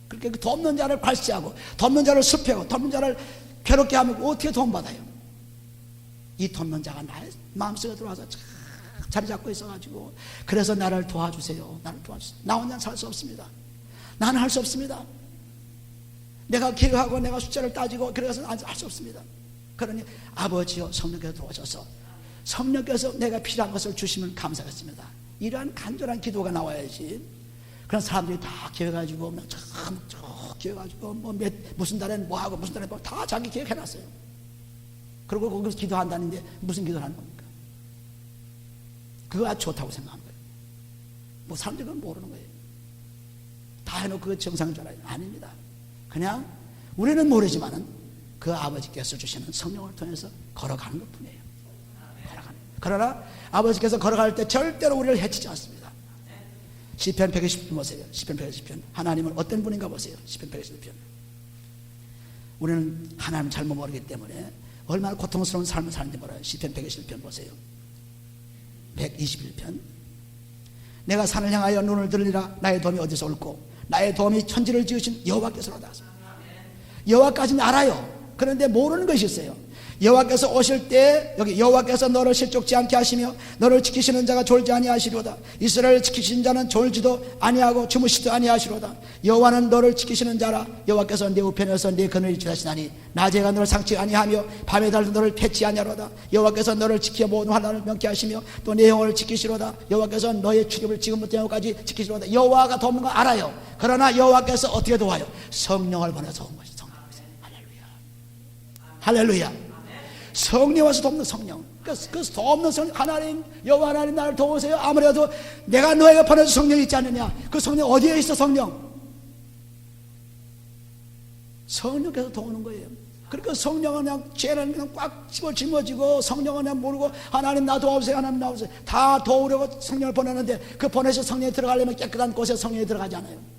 그렇게 그 돕는 자를 발시하고 돕는 자를 습해하고 돕는 자를 괴롭게 하면 어떻게 도움받아요? 이 돕는 자가 나의 마음속에 들어와서 자리 잡고 있어가지고, 그래서 나를 도와주세요. 나를 도와주세요. 나 혼자 살 수 없습니다. 나는 할 수 없습니다. 내가 계획하고 내가 숫자를 따지고 그래서 할 수 없습니다. 그러니 아버지여, 성령께서 도와줘서 성령께서 내가 필요한 것을 주시면 감사하겠습니다. 이러한 간절한 기도가 나와야지. 그런 사람들이 다 계획해가지고 참 계획해가지고 무슨 달엔 뭐하고 무슨 달엔 뭐 다 자기 계획해놨어요. 그리고 거기서 기도한다는데 무슨 기도를 하는 겁니까? 그거 아주 좋다고 생각한 거예요. 뭐 사람들이 그건 모르는 거예요. 다 해놓고 그거 정상인 줄 알아요. 아닙니다. 그냥 우리는 모르지만은 그 아버지께서 주시는 성령을 통해서 걸어가는 것 뿐이에요. 그러나 아버지께서 걸어갈 때 절대로 우리를 해치지 않습니다. 시편 120편 보세요. 시편 120편. 하나님은 어떤 분인가 보세요. 시편 120편. 우리는 하나님을 잘못 모르기 때문에 얼마나 고통스러운 삶을 사는지 몰라요. 시편 121편 보세요. 121편. 내가 산을 향하여 눈을 들리라. 나의 도움이 어디서 올고 나의 도움이 천지를 지으신 여호와께서로다. 여호와까지는 알아요. 그런데 모르는 것이 있어요. 여호와께서 오실 때, 여기 여호와께서 너를 실족지 않게 하시며 너를 지키시는 자가 졸지 아니하시로다. 이스라엘을 지키신 자는 졸지도 아니하고 주무시도 아니하시로다. 여호와는 너를 지키시는 자라. 여호와께서 네 우편에서 네 그늘이 지하시나니 낮에가 너를 상치 아니하며 밤에 달도 너를 패치 아니하로다. 여호와께서 너를 지켜 모든 환난을 명케 하시며 또 네 영혼을 지키시로다. 여호와께서 너의 출입을 지금부터 영혼까지 지키시로다. 여호와가 돕는 거 알아요. 그러나 여호와께서 어떻게 도와요? 성령을 보내서 온 것이 성령. 할렐루야. 할렐루야. 성령 와서 돕는 성령. 그 돕는 성령. 하나님, 여호와 하나님 나를 도우세요. 아무래도 내가 너에게 보내준 성령이 있지 않느냐. 그 성령 어디에 있어? 성령. 성령께서 도우는 거예요. 그러니까 성령은 그냥 죄는 그냥 꽉 집어 짊어지고 성령은 그냥 모르고 하나님 나 도와주세요. 하나님 나 도와주세요. 다 도우려고 성령을 보내는데 그 보내서 성령이 들어가려면 깨끗한 곳에 성령이 들어가지 않아요.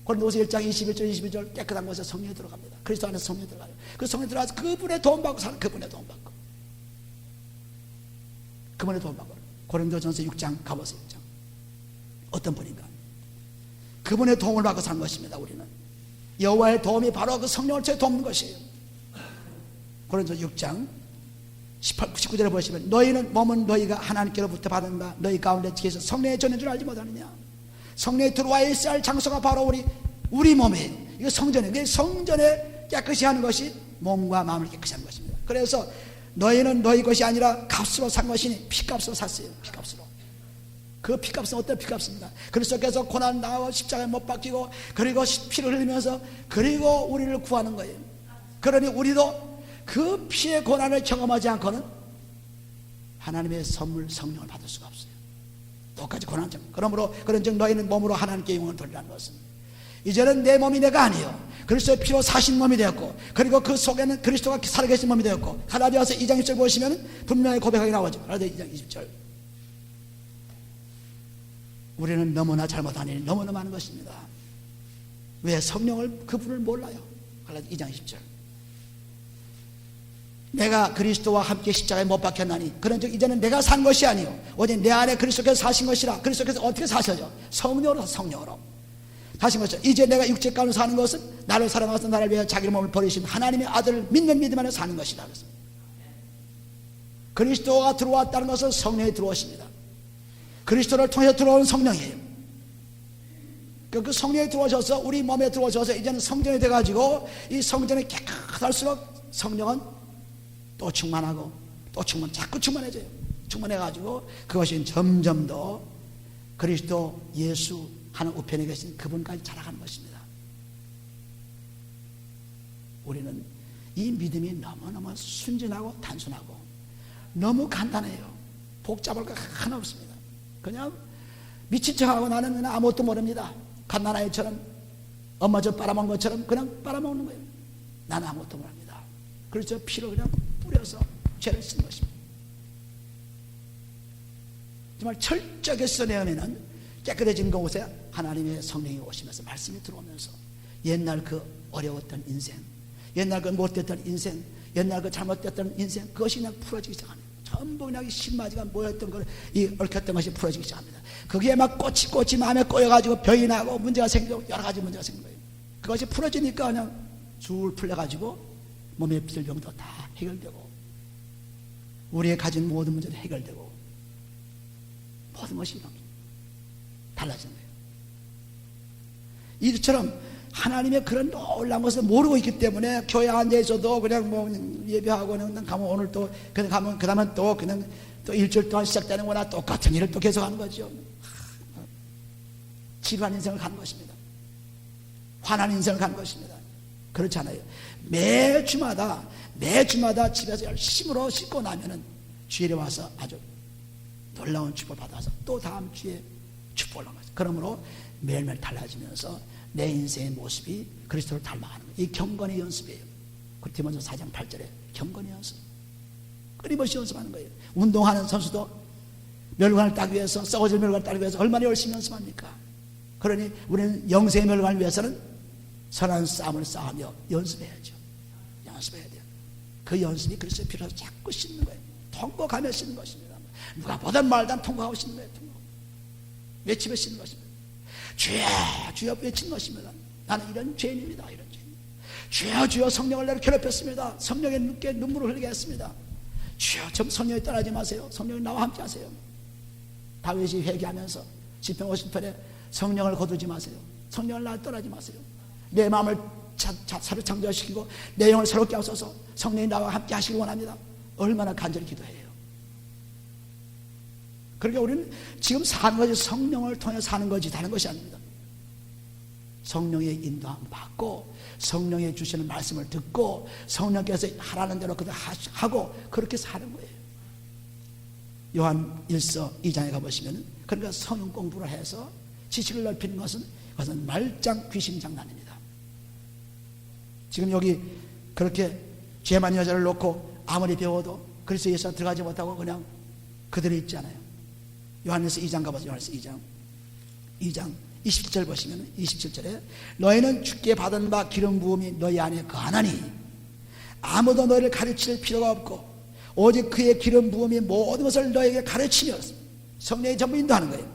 고린도후서 1장 21절 22절 깨끗한 곳에 성령이 들어갑니다. 그리스도 안에서 성령이 들어가요. 그 성령이 들어가서 그분의 도움받고 사는, 그분의 도움받고 그분의 도움받고. 고린도전서 6장 가보세요. 6장. 어떤 분인가? 그분의 도움을 받고 사는 것입니다. 우리는 여호와의 도움이 바로 그 성령을 통해 돕는 것이에요. 고린도전서 6장 18, 19절에 보시면 너희는 몸은 너희가 하나님께로부터 받은 바 너희 가운데 지켜서 성령의 전인 줄 알지 못하느냐. 성령이 들어와 있어야 할 장소가 바로 우리 몸이에요. 이거 성전이에요. 성전에 깨끗이 하는 것이 몸과 마음을 깨끗이 하는 것입니다. 그래서 너희는 너희 것이 아니라 값으로 산 것이니 피값으로 샀어요. 피값으로. 그 피값은 어떤 피값입니다. 그리스도께서 고난 당하고 십자가에 못 박히고 그리고 피를 흘리면서 그리고 우리를 구하는 거예요. 그러니 우리도 그 피의 고난을 경험하지 않고는 하나님의 선물 성령을 받을 수가 없어요. 똑같이 고난점. 그러므로 그런즉 너희는 몸으로 하나님께 영광을 돌리라는 것은 이제는 내 몸이 내가 아니요 그리스도의 피로 사신 몸이 되었고 그리고 그 속에는 그리스도가 살아계신 몸이 되었고. 갈라디아서 2장 20절 보시면 분명히 고백하게 나오죠. 갈라디아 2장 20절. 우리는 너무나 잘못하니 너무나 많은 것입니다. 왜? 성령을 그분을 몰라요. 갈라디아 2장 20절. 내가 그리스도와 함께 십자가에 못 박혔나니 그런즉 이제는 내가 산 것이 아니요 오직 내 안에 그리스도께서 사신 것이라. 그리스도께서 어떻게 사셔죠? 성령으로. 성령으로 사신 것이죠. 이제 내가 육체 가운데 사는 것은 나를 사랑하셔서 나를 위해 자기 몸을 버리신 하나님의 아들을 믿는 믿음 안에 사는 것이다. 그래서 그리스도가 들어왔다는 것은 성령이 들어오십니다. 그리스도를 통해 들어온 성령이에요. 그 성령이 들어오셔서 우리 몸에 들어오셔서 이제는 성전이 돼가지고 이 성전이 깨끗할수록 성령은 또 충만하고 또 자꾸 충만해져요. 충만해가지고 그것이 점점 더 그리스도 예수 하는 우편에 계신 그분까지 자라가는 것입니다. 우리는 이 믿음이 너무너무 순진하고 단순하고 너무 간단해요. 복잡할 거 하나 없습니다. 그냥 미친 척하고 나는 그냥 아무것도 모릅니다. 갓난아이처럼 엄마 저 빨아먹은 것처럼 그냥 빨아먹는 거예요. 나는 아무것도 모릅니다. 그래서 피를 그냥 뿌려서 죄를 쓴 것입니다. 정말 철저하게 써내면은 깨끗해진 곳에 하나님의 성령이 오시면서 말씀이 들어오면서 옛날 그 어려웠던 인생, 옛날 그 못됐던 인생, 옛날 그 잘못됐던 인생, 그것이 그냥 풀어지기 시작하는 거예요. 전부 그냥 신마지가 모였던 걸, 이 얽혔던 것이 풀어지기 시작합니다. 거기에 막 꽃이 마음에 꼬여가지고 병이 나고 문제가 생기고 여러 가지 문제가 생긴 거예요. 그것이 풀어지니까 그냥 줄 풀려가지고 몸의 질병도 다 해결되고, 우리의 가진 모든 문제도 해결되고, 모든 것이 달라지는 거예요. 이처럼 하나님의 그런 놀라운 것을 모르고 있기 때문에 교회 앉아 있어도 그냥 뭐 예배하고 그냥 가면 오늘 또 그냥 가면 그 다음은 또 그냥 또 일주일 동안 시작되는 거나 똑같은 일을 또 계속하는 거죠. 지루한 인생을 가는 것입니다. 화난 인생을 가는 것입니다. 그렇지 않아요. 매주마다 집에서 열심으로 씻고 나면은 주일에 와서 아주 놀라운 축복을 받아서 또 다음 주에 축복을 받아요. 그러므로 매일매일 달라지면서 내 인생의 모습이 그리스도를 닮아가는 거예요. 이 경건의 연습이에요. 고린도전서 4장 8절에 경건의 연습, 끊임없이 연습하는 거예요. 운동하는 선수도 멸관을 따기 위해서, 썩어질 멸관을 따기 위해서 얼마나 열심히 연습합니까? 그러니 우리는 영생의 멸관을 위해서는 선한 싸움을 싸우며 연습해야죠. 연습해야 돼요. 그 연습이 그리스도의 피로 자꾸 씻는 거예요. 통곡하며 씻는 것입니다. 누가 보든 말든 통곡하고 씻는 거예요. 외치며 씻는 것입니다. 주여 주여 외친 것입니다. 나는 이런 죄인입니다. 이런 죄인. 주여 주여 성령을 내가 괴롭혔습니다. 성령의 눈께 눈물을 흘리게 했습니다. 주여 좀 성령이 떠나지 마세요. 성령이 나와 함께 하세요. 다윗이 회개하면서 시편 50편에 성령을 거두지 마세요. 성령을 나 떠나지 마세요. 내 마음을 새로 창조시키고 내 영을 새롭게 하소서. 성령이 나와 함께 하시길 원합니다. 얼마나 간절히 기도해요. 그러니까 우리는 지금 사는 것이 성령을 통해 사는 거지 다른 것이 아닙니다. 성령의 인도함 받고 성령의 주시는 말씀을 듣고 성령께서 하라는 대로 그대로 하고 그렇게 사는 거예요. 요한 1서 2장에 가보시면 그러니까 성령 공부를 해서 지식을 넓히는 것은 그것은 말짱 귀신장난입니다. 지금 여기 그렇게 죄 많은 여자를 놓고 아무리 배워도 그리스도 예수가 들어가지 못하고 그냥 그대로 있잖아요. 요한일서 2장 가보세요. 요한일서 2장 27절 보시면 27절에 너희는 주께 받은 바 기름 부음이 너희 안에 거하나니 아무도 너희를 가르칠 필요가 없고 오직 그의 기름 부음이 모든 것을 너희에게 가르치며 성령이 전부 인도하는 거예요.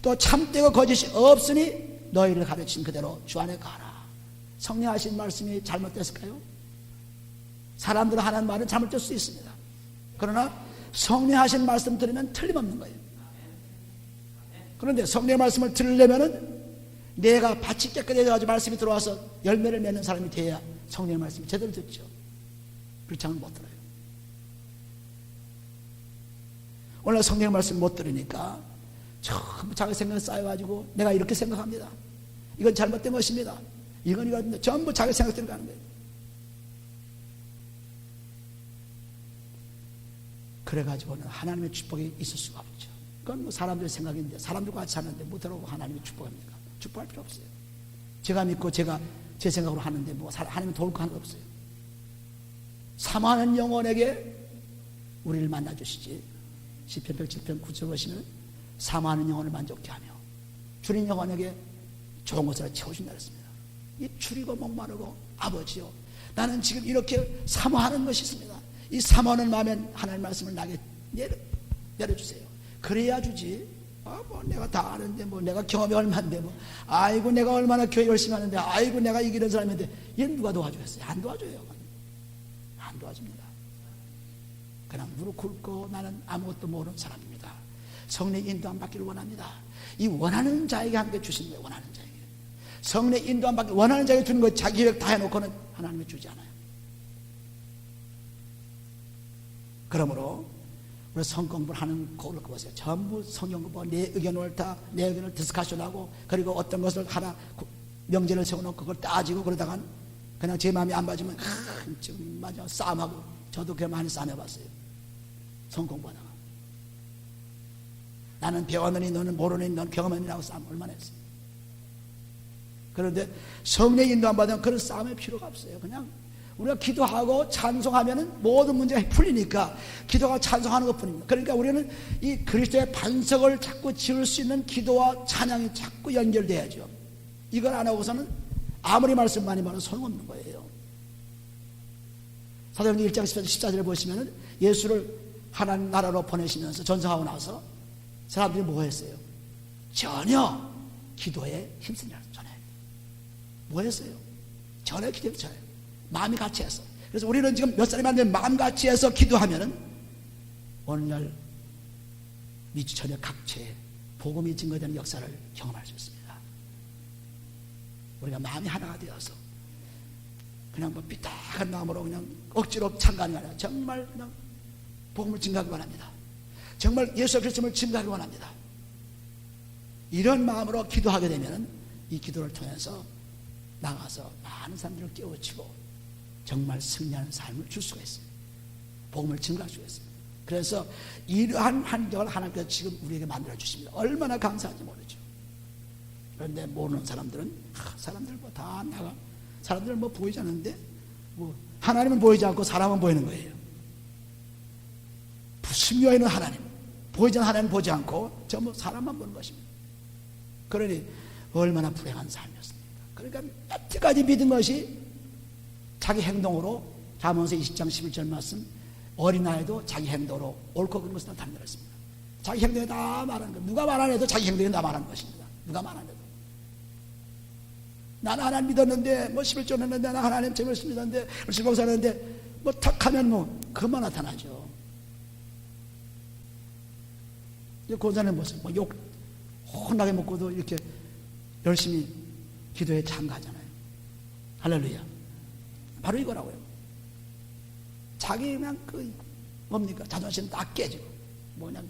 또 참되고 거짓이 없으니 너희를 가르친 그대로 주 안에 거하라. 성령 하신 말씀이 잘못됐을까요? 사람들은 하는 말은 잘못될 수 있습니다. 그러나 성령 하신 말씀 들으면 틀림없는 거예요. 그런데 성령의 말씀을 들으려면은 내가 밭이 깨끗해져가지고 말씀이 들어와서 열매를 맺는 사람이 돼야 성령의 말씀이 제대로 듣죠. 그렇지 않으면 못 들어요. 오늘 성령의 말씀 못 들으니까 전부 자기 생각이 쌓여가지고 내가 이렇게 생각합니다. 이건 잘못된 것입니다. 이건 전부 자기 생각대로 가는 거예요. 그래가지고는 하나님의 축복이 있을 수가 없죠. 그건 뭐 사람들의 생각인데 사람들과 같이 하는데 못하라고 하나님의 축복합니까? 축복할 필요 없어요. 제가 믿고 제가 제 생각으로 하는데 뭐 하나님은 도울 거 하나 없어요. 사모하는 영혼에게 우리를 만나주시지. 시편 107편 9절 보시면 사모하는 영혼을 만족케 하며 줄인 영혼에게 좋은 것으로 채워준다 그랬습니다. 이 줄이고 목마르고 아버지요 나는 지금 이렇게 사모하는 것이 있습니다. 이 사모하는 마음에 하나님 말씀을 나게 내려주세요. 그래야 주지. 뭐 내가 다 아는데 뭐 내가 경험이 얼마인데 뭐 아이고 내가 얼마나 교회 열심히 하는데 아이고 내가 이기는 사람인데 얘는 누가 도와주겠어요? 안 도와줘요. 안 도와줍니다. 그냥 무릎 꿇고 나는 아무것도 모르는 사람입니다. 성령 인도함 받기를 원합니다. 이 원하는 자에게 함께 주시는 거예요. 원하는 자에게. 성령 인도함 받기 원하는 자에게 주는 거 자기 계획 다 해놓고는 하나님이 주지 않아요. 그러므로 우리 성공부를 하는 거를 보세요. 전부 성경 공부, 내 의견을 디스커션하고 그리고 어떤 것을 하나 명제를 세워놓고 그걸 따지고 그러다간 그냥 제 마음이 안 맞으면 지금 맞아 싸움하고 저도 그렇게 많이 싸움해봤어요. 성공부하다가 나는 배웠느니 너는 모르니 너는 경험했느라고 싸움 얼마나 했어요. 그런데 성령 인도 안 받으면 그런 싸움의 필요가 없어요. 그냥 우리가 기도하고 찬송하면 모든 문제가 풀리니까 기도가 찬송하는 것뿐입니다. 그러니까 우리는 이 그리스도의 반석을 자꾸 지을 수 있는 기도와 찬양이 자꾸 연결돼야죠. 이걸 안 하고서는 아무리 말씀 많이 말해도 소용없는 거예요. 사도행전 1장 14절에 보시면 예수를 하나님 나라로 보내시면서 전성하고 나서 사람들이 뭐 했어요? 전혀 기도에 힘쓰지 않았어요. 전혀. 뭐 했어요? 전혀 기도에 전혀. 마음이 같이 해서. 그래서 우리는 지금 몇 사람이 안 되면 마음 같이 해서 기도하면은 오늘날 미주 전역 각처에 복음이 증거되는 역사를 경험할 수 있습니다. 우리가 마음이 하나가 되어서 그냥 뭐 삐딱한 마음으로 그냥 억지로 참가하는 게 아니라 정말 그냥 복음을 증거하기 원합니다. 정말 예수 그리스도를 증거하기 원합니다. 이런 마음으로 기도하게 되면 이 기도를 통해서 나가서 많은 사람들을 깨우치고 정말 승리하는 삶을 줄 수가 있어요. 복음을 증거할 수가 있어요. 그래서 이러한 환경을 하나님께서 지금 우리에게 만들어 주십니다. 얼마나 감사한지 모르죠. 그런데 모르는 사람들은 사람들 뭐 다 나가 사람들은 뭐 보이지 않는데 뭐 하나님은 보이지 않고 사람은 보이는 거예요. 심요에 있는 하나님, 보이지 않는 하나님 보지 않고 전부 사람만 보는 것입니다. 그러니 얼마나 불행한 삶이었습니까? 그러니까 여태까지 믿은 것이 자기 행동으로 잠언서 20장 11절 말씀 어린아이도 자기 행동으로 옳고 그른 것을 다 만들었습니다. 자기 행동에 다 말하는 것. 누가 말 안 해도 자기 행동에 다 말하는 것입니다. 누가 말 안 해도. 나는 하나님 믿었는데 뭐 11조 했는데 나는 하나님 재물을 믿었는데 열심히 봉사했는데 뭐 탁 하면 뭐 그만 나타나죠. 고전의 모습 뭐 욕 혼나게 먹고도 이렇게 열심히 기도에 참가하잖아요. 할렐루야. 바로 이거라고요. 자기 그냥 그 뭡니까 자존심 딱 깨지고 뭐 그냥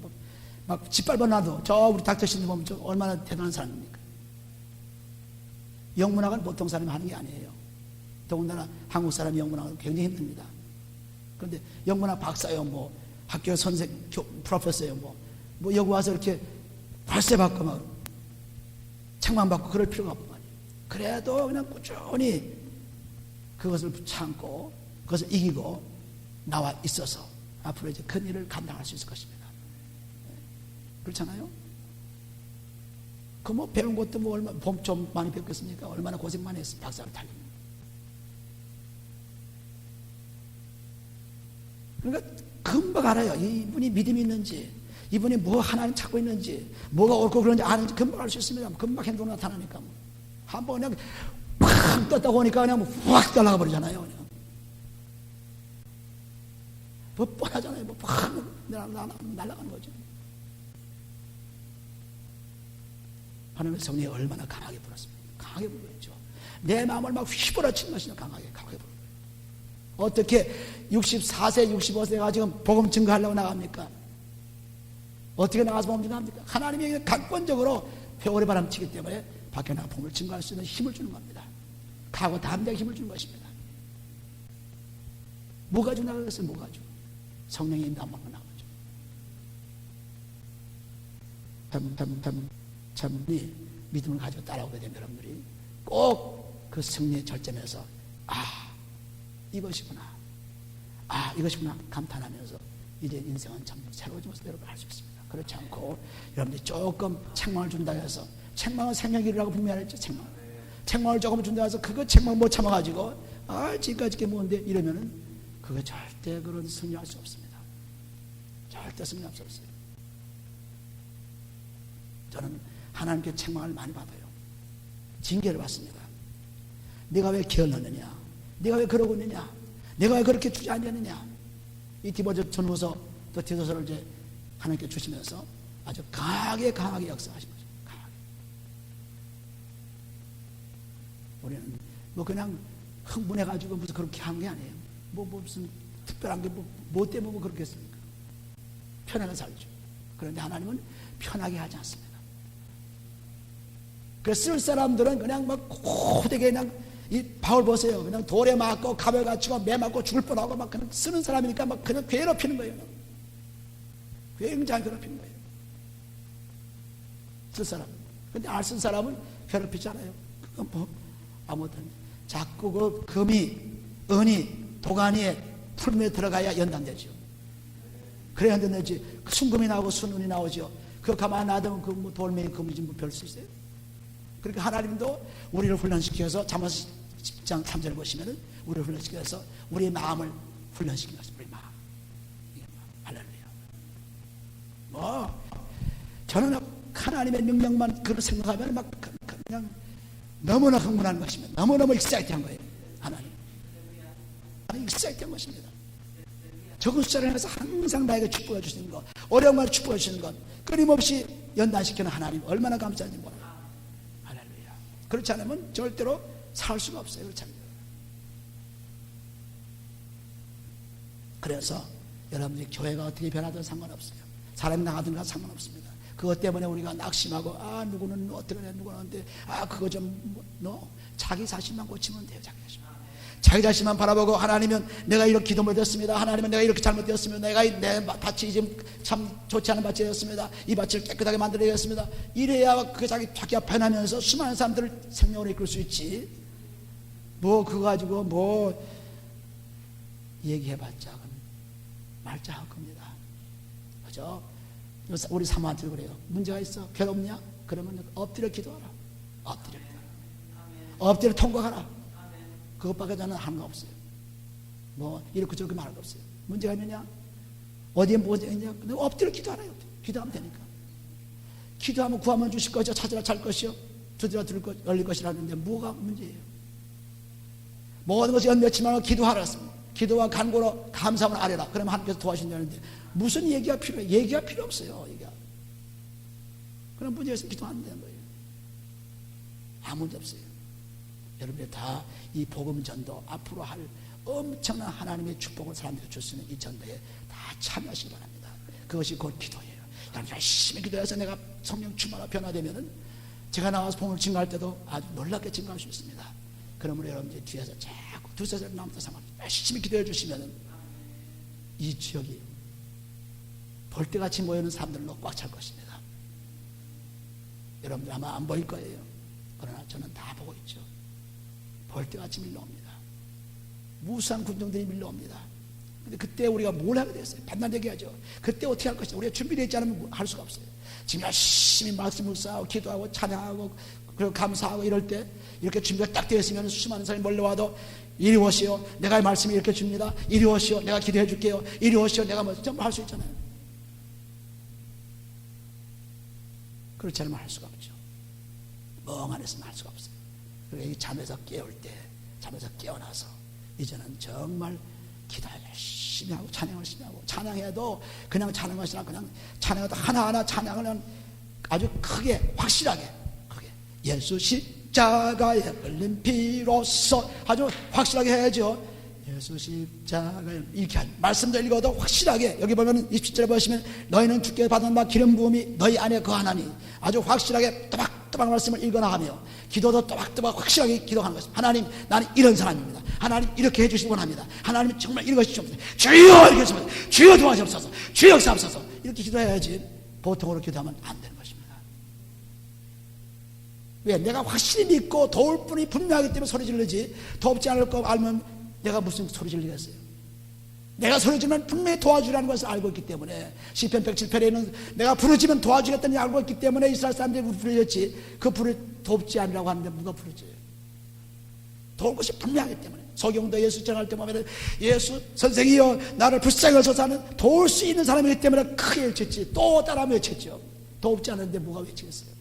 막 짓밟아 놔도 저 우리 닥터신들 보면 저 얼마나 대단한 사람입니까? 영문학은 보통 사람이 하는 게 아니에요. 더군다나 한국 사람이 영문학은 굉장히 힘듭니다. 그런데 영문학 박사요, 뭐 학교 선생, 프로페서요, 뭐 여기 와서 이렇게 발세받고 막 책망받고 그럴 필요가 없고 말이에요. 그래도 그냥 꾸준히 그것을 참고 그것을 이기고 나와 있어서 앞으로 이제 큰 일을 감당할 수 있을 것입니다. 그렇잖아요? 그 뭐 배운 것도 뭐 얼마 좀 많이 배웠겠습니까? 얼마나 고생 많이 했어 박사를 달리면. 그러니까 금방 알아요. 이분이 믿음이 있는지, 이분이 뭐 하나님 찾고 있는지, 뭐가 옳고 그런지 아는지 금방 알 수 있습니다. 금방 행동 나타나니까 뭐. 한번 그냥 확 떴다고 하니까 그냥 확 날아가 버리잖아요. 그냥. 뭐 뻔하잖아요. 뭐 확 날아가는 거죠. 하나님의 성령이 얼마나 강하게 불었습니까? 강하게 불었죠. 내 마음을 막 휘몰아치는 것이냐 강하게 불어요. 어떻게 64세, 65세가 지금 복음 증거하려고 나갑니까? 어떻게 나가서 복음 증거합니까? 하나님이 강권적으로 회오리 바람치기 때문에 밖에 나가 복음을 증거할 수 있는 힘을 주는 겁니다. 각오 담대하게 힘을 주는 것입니다. 뭐 가지고 나가겠어요? 뭐 가지고? 성령의 인도함만 나가죠. 참 믿음을 가지고 따라오게 되면 여러분들이 꼭 그 승리의 절점에서 이것이구나 감탄하면서 이제 인생은 참 새로워진 모습대로 갈 수 있습니다. 그렇지 않고 여러분들이 조금 책망을 준다 해서 책망은 생명이라고 분명히 했죠. 책망을 조금 준다 해서 그거 책망 못 참아가지고 지금까지 게 뭔데 이러면은 그거 절대 그런 승리할 수 없습니다. 절대 승리할 수 없어요. 저는 하나님께 책망을 많이 받아요. 징계를 받습니다. 내가 왜 게을렀느냐? 내가 왜 그러고 있느냐? 내가 왜 그렇게 주저앉았느냐? 이 디모데 전후서 또 디도서를 이제 하나님께 주시면서 아주 강하게 역사하신 거죠. 강하게. 우리는 뭐 그냥 흥분해가지고 무슨 그렇게 한 게 아니에요. 뭐 무슨 특별한 게 뭐 때문에 뭐 그렇게 했습니까? 편하게 살죠. 그런데 하나님은 편하게 하지 않습니다. 그래서 쓸 사람들은 그냥 막 고되게 그냥 이 바울 보세요. 그냥 돌에 맞고 갑에 갇히고 매 맞고 죽을 뻔하고 막 그냥 쓰는 사람이니까 막 그냥 괴롭히는 거예요. 굉장히 괴롭히는 거예요. 쓸 사람. 근데 안 쓴 사람은 괴롭히지 않아요. 그건 뭐 아무튼 자꾸 그 금이 은이 도가니에 풀무에 들어가야 연단되죠. 그래야 연단되지. 순금이 나오고 순은이 나오죠. 그거 가만 놔두면 그 뭐 돌멩이 금이지 뭐 별 수 있어요. 그러니까 하나님도 우리를 훈련시켜서 잠언서 10장 3절 보시면은 우리를 훈련시켜서 우리의 마음을 훈련시킨 것입니다. 우리 마음. 할렐루야. 저는 하나님의 능력만 그걸 생각하면 막 그냥 너무나 흥분한 것입니다. 너무너무 익사이트한 거예요. 하나님 익사이트한 것입니다. 적은 숫자를 향해서 항상 나에게 축복해 주시는 것, 어려운 걸 축복해 주시는 것, 끊임없이 연단시키는 하나님 얼마나 감사한지 몰라요. 할렐루야. 그렇지 않으면 절대로 살 수가 없어요. 그렇지 않아요. 그래서 여러분들이 교회가 어떻게 변하든 상관없어요. 사람이 나가든가 상관없습니다. 그것 때문에 우리가 낙심하고 누구는 어떻게 해, 누구는 어때, 그거 좀 자기 자신만 고치면 돼요. 자기 자신만 바라보고, 하나님은 내가 이렇게 기도 못했습니다. 하나님은 내가 이렇게 잘못되었습니다. 내가 내 밭이 지금 참 좋지 않은 밭이 되었습니다. 이 밭을 깨끗하게 만들어야겠습니다. 이래야 그 자기가 변하면서 수많은 사람들을 생명으로 이끌 수 있지. 그거 가지고 얘기해봤자 말짱할 겁니다. 그죠? 우리 사모한테 그래요. 문제가 있어? 괴롭냐? 그러면 엎드려 기도하라. 엎드려 통곡하라. 그것밖에 저는 하는 거 없어요. 이렇게 저렇게 말할 거 없어요. 문제가 있느냐? 어디에 문제가 있냐? 엎드려 기도하라요. 기도하면 되니까. 기도하면 구하면 주실 것이요, 찾으라 찾을 것이요, 두드려 열릴 것이라는데 뭐가 문제예요? 모든 것이 연맺지만 기도하라 했습니다. 기도와 간구로 감사함을 아뢰라. 그러면 하나님께서 도와주신다는데 무슨 얘기가 필요해요? 얘기가 필요 없어요. 그럼 문제가 있으면 기도 안 되는 거예요. 아무 문제 없어요. 여러분들 다 이 복음 전도, 앞으로 할 엄청난 하나님의 축복을 사람들에게 줄 수 있는 이 전도에 다 참여하시기 바랍니다. 그것이 곧 기도예요. 여러분 열심히 기도해서 내가 성령 충만하고 변화되면은 제가 나와서 복음을 증거할 때도 아주 놀랍게 증거할 수 있습니다. 그러므로 여러분들이 뒤에서 자꾸 두세 사람 남부터 상관없이 열심히 기도해 주시면은 이 지역이 벌떼같이 모여있는 사람들로 꽉 찰 것입니다. 여러분들 아마 안 보일 거예요. 그러나 저는 다 보고 있죠. 벌떼같이 밀려옵니다. 무수한 군중들이 밀려옵니다. 근데 그때 우리가 뭘 하게 됐어요? 반날 얘기하죠. 그때 어떻게 할 것이냐? 우리가 준비되어 있지 않으면 할 수가 없어요. 지금 열심히 말씀을 쌓고 기도하고 찬양하고 그리고 감사하고 이럴 때 이렇게 준비가 딱 되어 있으면 수많은 사람이 몰려와도 이리 오시오, 내가 말씀을 이렇게 줍니다. 이리 오시오, 내가 기도해 줄게요. 이리 오시오, 내가 전부 할 수 있잖아요. 그렇지 않으면 할 수가 없죠. 멍하니 있으면 할 수가 없어요. 그러니까 이 잠에서 깨울 때, 잠에서 깨어나서 이제는 정말 기도 열심히 하고 찬양 열심히 하고, 찬양해도 그냥 찬양 것이 아니라 그냥 찬양해도 하나하나 찬양을 아주 크게 확실하게 예수 십자가에 흘린 피로써 아주 확실하게 해야죠. 예수 십자가에 이렇게 말씀도 읽어도 확실하게, 여기 보면 27절에 보시면 너희는 주께 받은 바 기름 부음이 너희 안에 거하나니, 아주 확실하게 또박또박 말씀을 읽어나가며 기도도 또박또박 확실하게 기도하는 것입니다. 하나님, 나는 이런 사람입니다. 하나님 이렇게 해주시기 원합니다. 하나님 정말 이런 것이 좀 주여 이렇게 했습니다. 주여 도와주옵소서, 주여 역사하옵소서, 이렇게 기도해야지. 보통으로 기도하면 안 되는 것입니다. 왜? 내가 확실히 믿고 도울 분이 분명하기 때문에 소리 지르지, 돕지 않을 거 알면 내가 무슨 소리 지르겠어요? 내가 소리 지르면 분명히 도와주라는 것을 알고 있기 때문에, 시편 107편에는 내가 부르짖으면 도와주겠다는 걸 알고 있기 때문에 이스라엘 사람들이 부르짖었지, 그 불을 돕지 않으라고 하는데 누가 부르짖어요? 도울 것이 분명하기 때문에. 소경도 예수 전할 때 보면 예수 선생이여 나를 불쌍히 여소서 하는 도울 수 있는 사람이기 때문에 크게 외쳤지, 또 따라 외쳤죠. 돕지 않는데 뭐가 외치겠어요?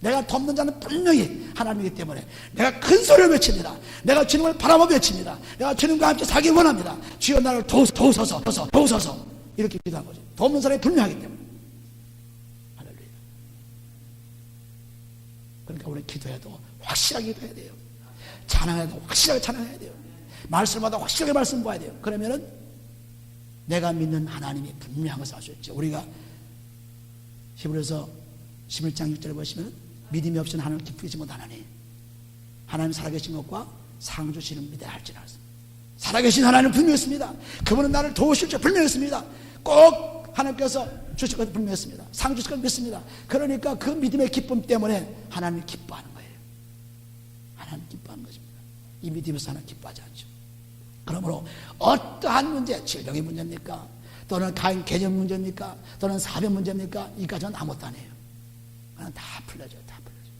내가 돕는 자는 분명히 하나님이기 때문에 내가 큰 소리를 외칩니다. 내가 주님을 바라보며 외칩니다. 내가 주님과 함께 살기 원합니다. 주여 나를 도우소서 이렇게 기도한 거죠. 돕는 사람이 분명하기 때문에. 할렐루야. 그러니까 우리 기도해도 확실하게 기도해야 돼요. 찬양해도 확실하게 찬양해야 돼요. 말씀마다 확실하게 말씀 봐야 돼요. 그러면은 내가 믿는 하나님이 분명한 것을 알 수 있죠. 우리가 히브리서 11장 6절에 보시면 믿음이 없이는 하나님을 기쁘게 못하나니, 하나님 살아계신 것과 상 주시는 믿어야 할지라. 살아계신 하나님은 분명했습니다. 그분은 나를 도우실 줄 분명했습니다. 꼭 하나님께서 주실 것을 분명했습니다. 상 주실 것을 믿습니다. 그러니까 그 믿음의 기쁨 때문에 하나님을 기뻐하는 거예요. 하나님 기뻐하는 것입니다. 이 믿음에서 하나님 기뻐하지 않죠. 그러므로 어떠한 문제, 질병의 문제입니까? 또는 가인 개념 문제입니까? 또는 사변 문제입니까? 이까지는 아무것도 아니에요. 다 풀려져요. 다 풀려져요.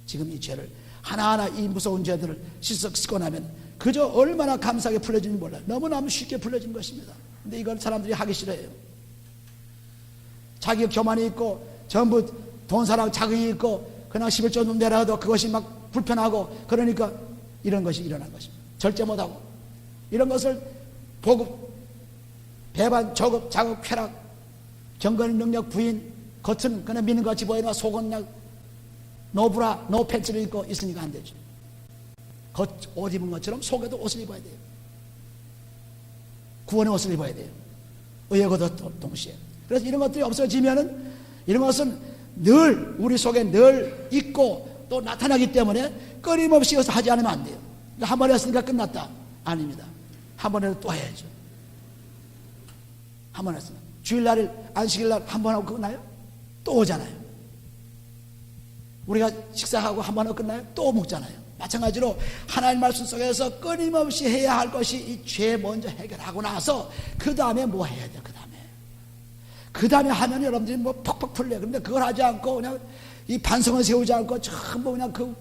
지금 이 죄를 하나하나, 이 무서운 죄들을 씻고 나면 그저 얼마나 감사하게 풀려지는지 몰라요. 너무너무 쉽게 풀려진 것입니다. 근데 이걸 사람들이 하기 싫어해요. 자기 교만이 있고 전부 돈 사랑 자긍이 있고 그냥 11조 내라도 그것이 막 불편하고 그러니까 이런 것이 일어난 것입니다. 절제 못하고 이런 것을 보급, 배반, 조급, 작업, 쾌락, 경건, 능력, 부인, 겉은 그냥 믿는 것 같이 보이나 속은 그냥 노브라, 노팬츠를 입고 있으니까 안 되죠. 겉 옷 입은 것처럼 속에도 옷을 입어야 돼요. 구원의 옷을 입어야 돼요. 의의 것도 동시에. 그래서 이런 것들이 없어지면은 이런 것은 늘 우리 속에 늘 있고 또 나타나기 때문에 끊임없이 여기서 하지 않으면 안 돼요. 한 번 했으니까 끝났다. 아닙니다. 한 번 해도 또 해야죠. 한 번 했으면 주일날 안식일날 한 번 하고 끝나요? 또 오잖아요. 우리가 식사하고 한 번 하고 끝나요? 또 먹잖아요. 마찬가지로 하나님 말씀 속에서 끊임없이 해야 할 것이 이 죄 먼저 해결하고 나서 그 다음에 뭐 해야 돼요? 그 다음에 하면 여러분들이 뭐 퍽퍽 풀려요. 그런데 그걸 하지 않고 그냥 이 반성을 세우지 않고 전부 그냥 그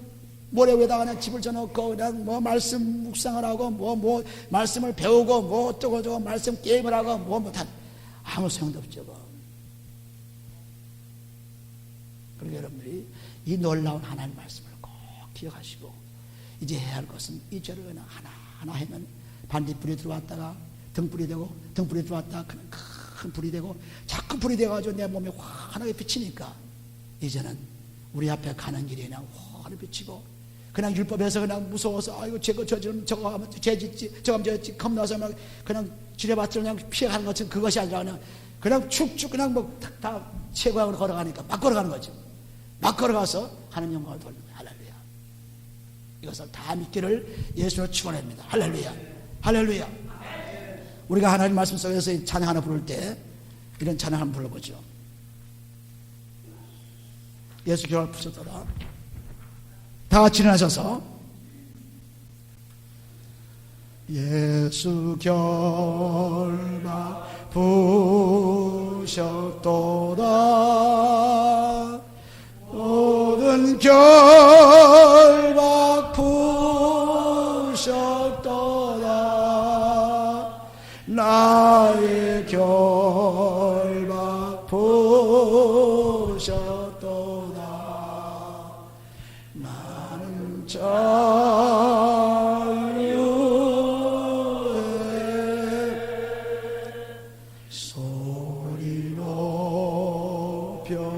모래 위에다가 그냥 집을 져놓고 그냥 뭐 말씀 묵상을 하고 뭐 말씀을 배우고 뭐 어쩌고 말씀 게임을 하고 뭐 다 아무 소용도 없죠. 그러니까 여러분들이 이 놀라운 하나님 말씀을 꼭 기억하시고 이제 해야 할 것은 이 죄를 그냥 하나하나 하면 반딧불이 들어왔다가 등불이 되고 등불이 들어왔다가 큰 불이 되고 자꾸 불이 돼가지고 내 몸에 환하게 비치니까 이제는 우리 앞에 가는 길이 그냥 환하게 비치고 그냥 율법에서 그냥 무서워서 아이고 저거 하면 죄 짓지 저거 하면 죄 짓지 겁나서 막 그냥 지뢰밭을 그냥 피해가는 것은 그것이 아니라 그냥 축축 그냥 뭐 다 최고양으로 걸어가니까 막 걸어가는 거죠. 막 걸어가서 하나님 영광을 돌리는 거예요. 할렐루야. 이것을 다 믿기를 예수로 축원합니다. 할렐루야. 할렐루야. 우리가 하나님 말씀 속에서 찬양 하나 부를 때 이런 찬양 한번 불러보죠. 예수 결박 부셨더라. 다 같이 일어나셔서 예수 결박 부셨도다. 모든 결박 부셨도다. 나의 결박 부셨도다. 나는 자유의 소리 높여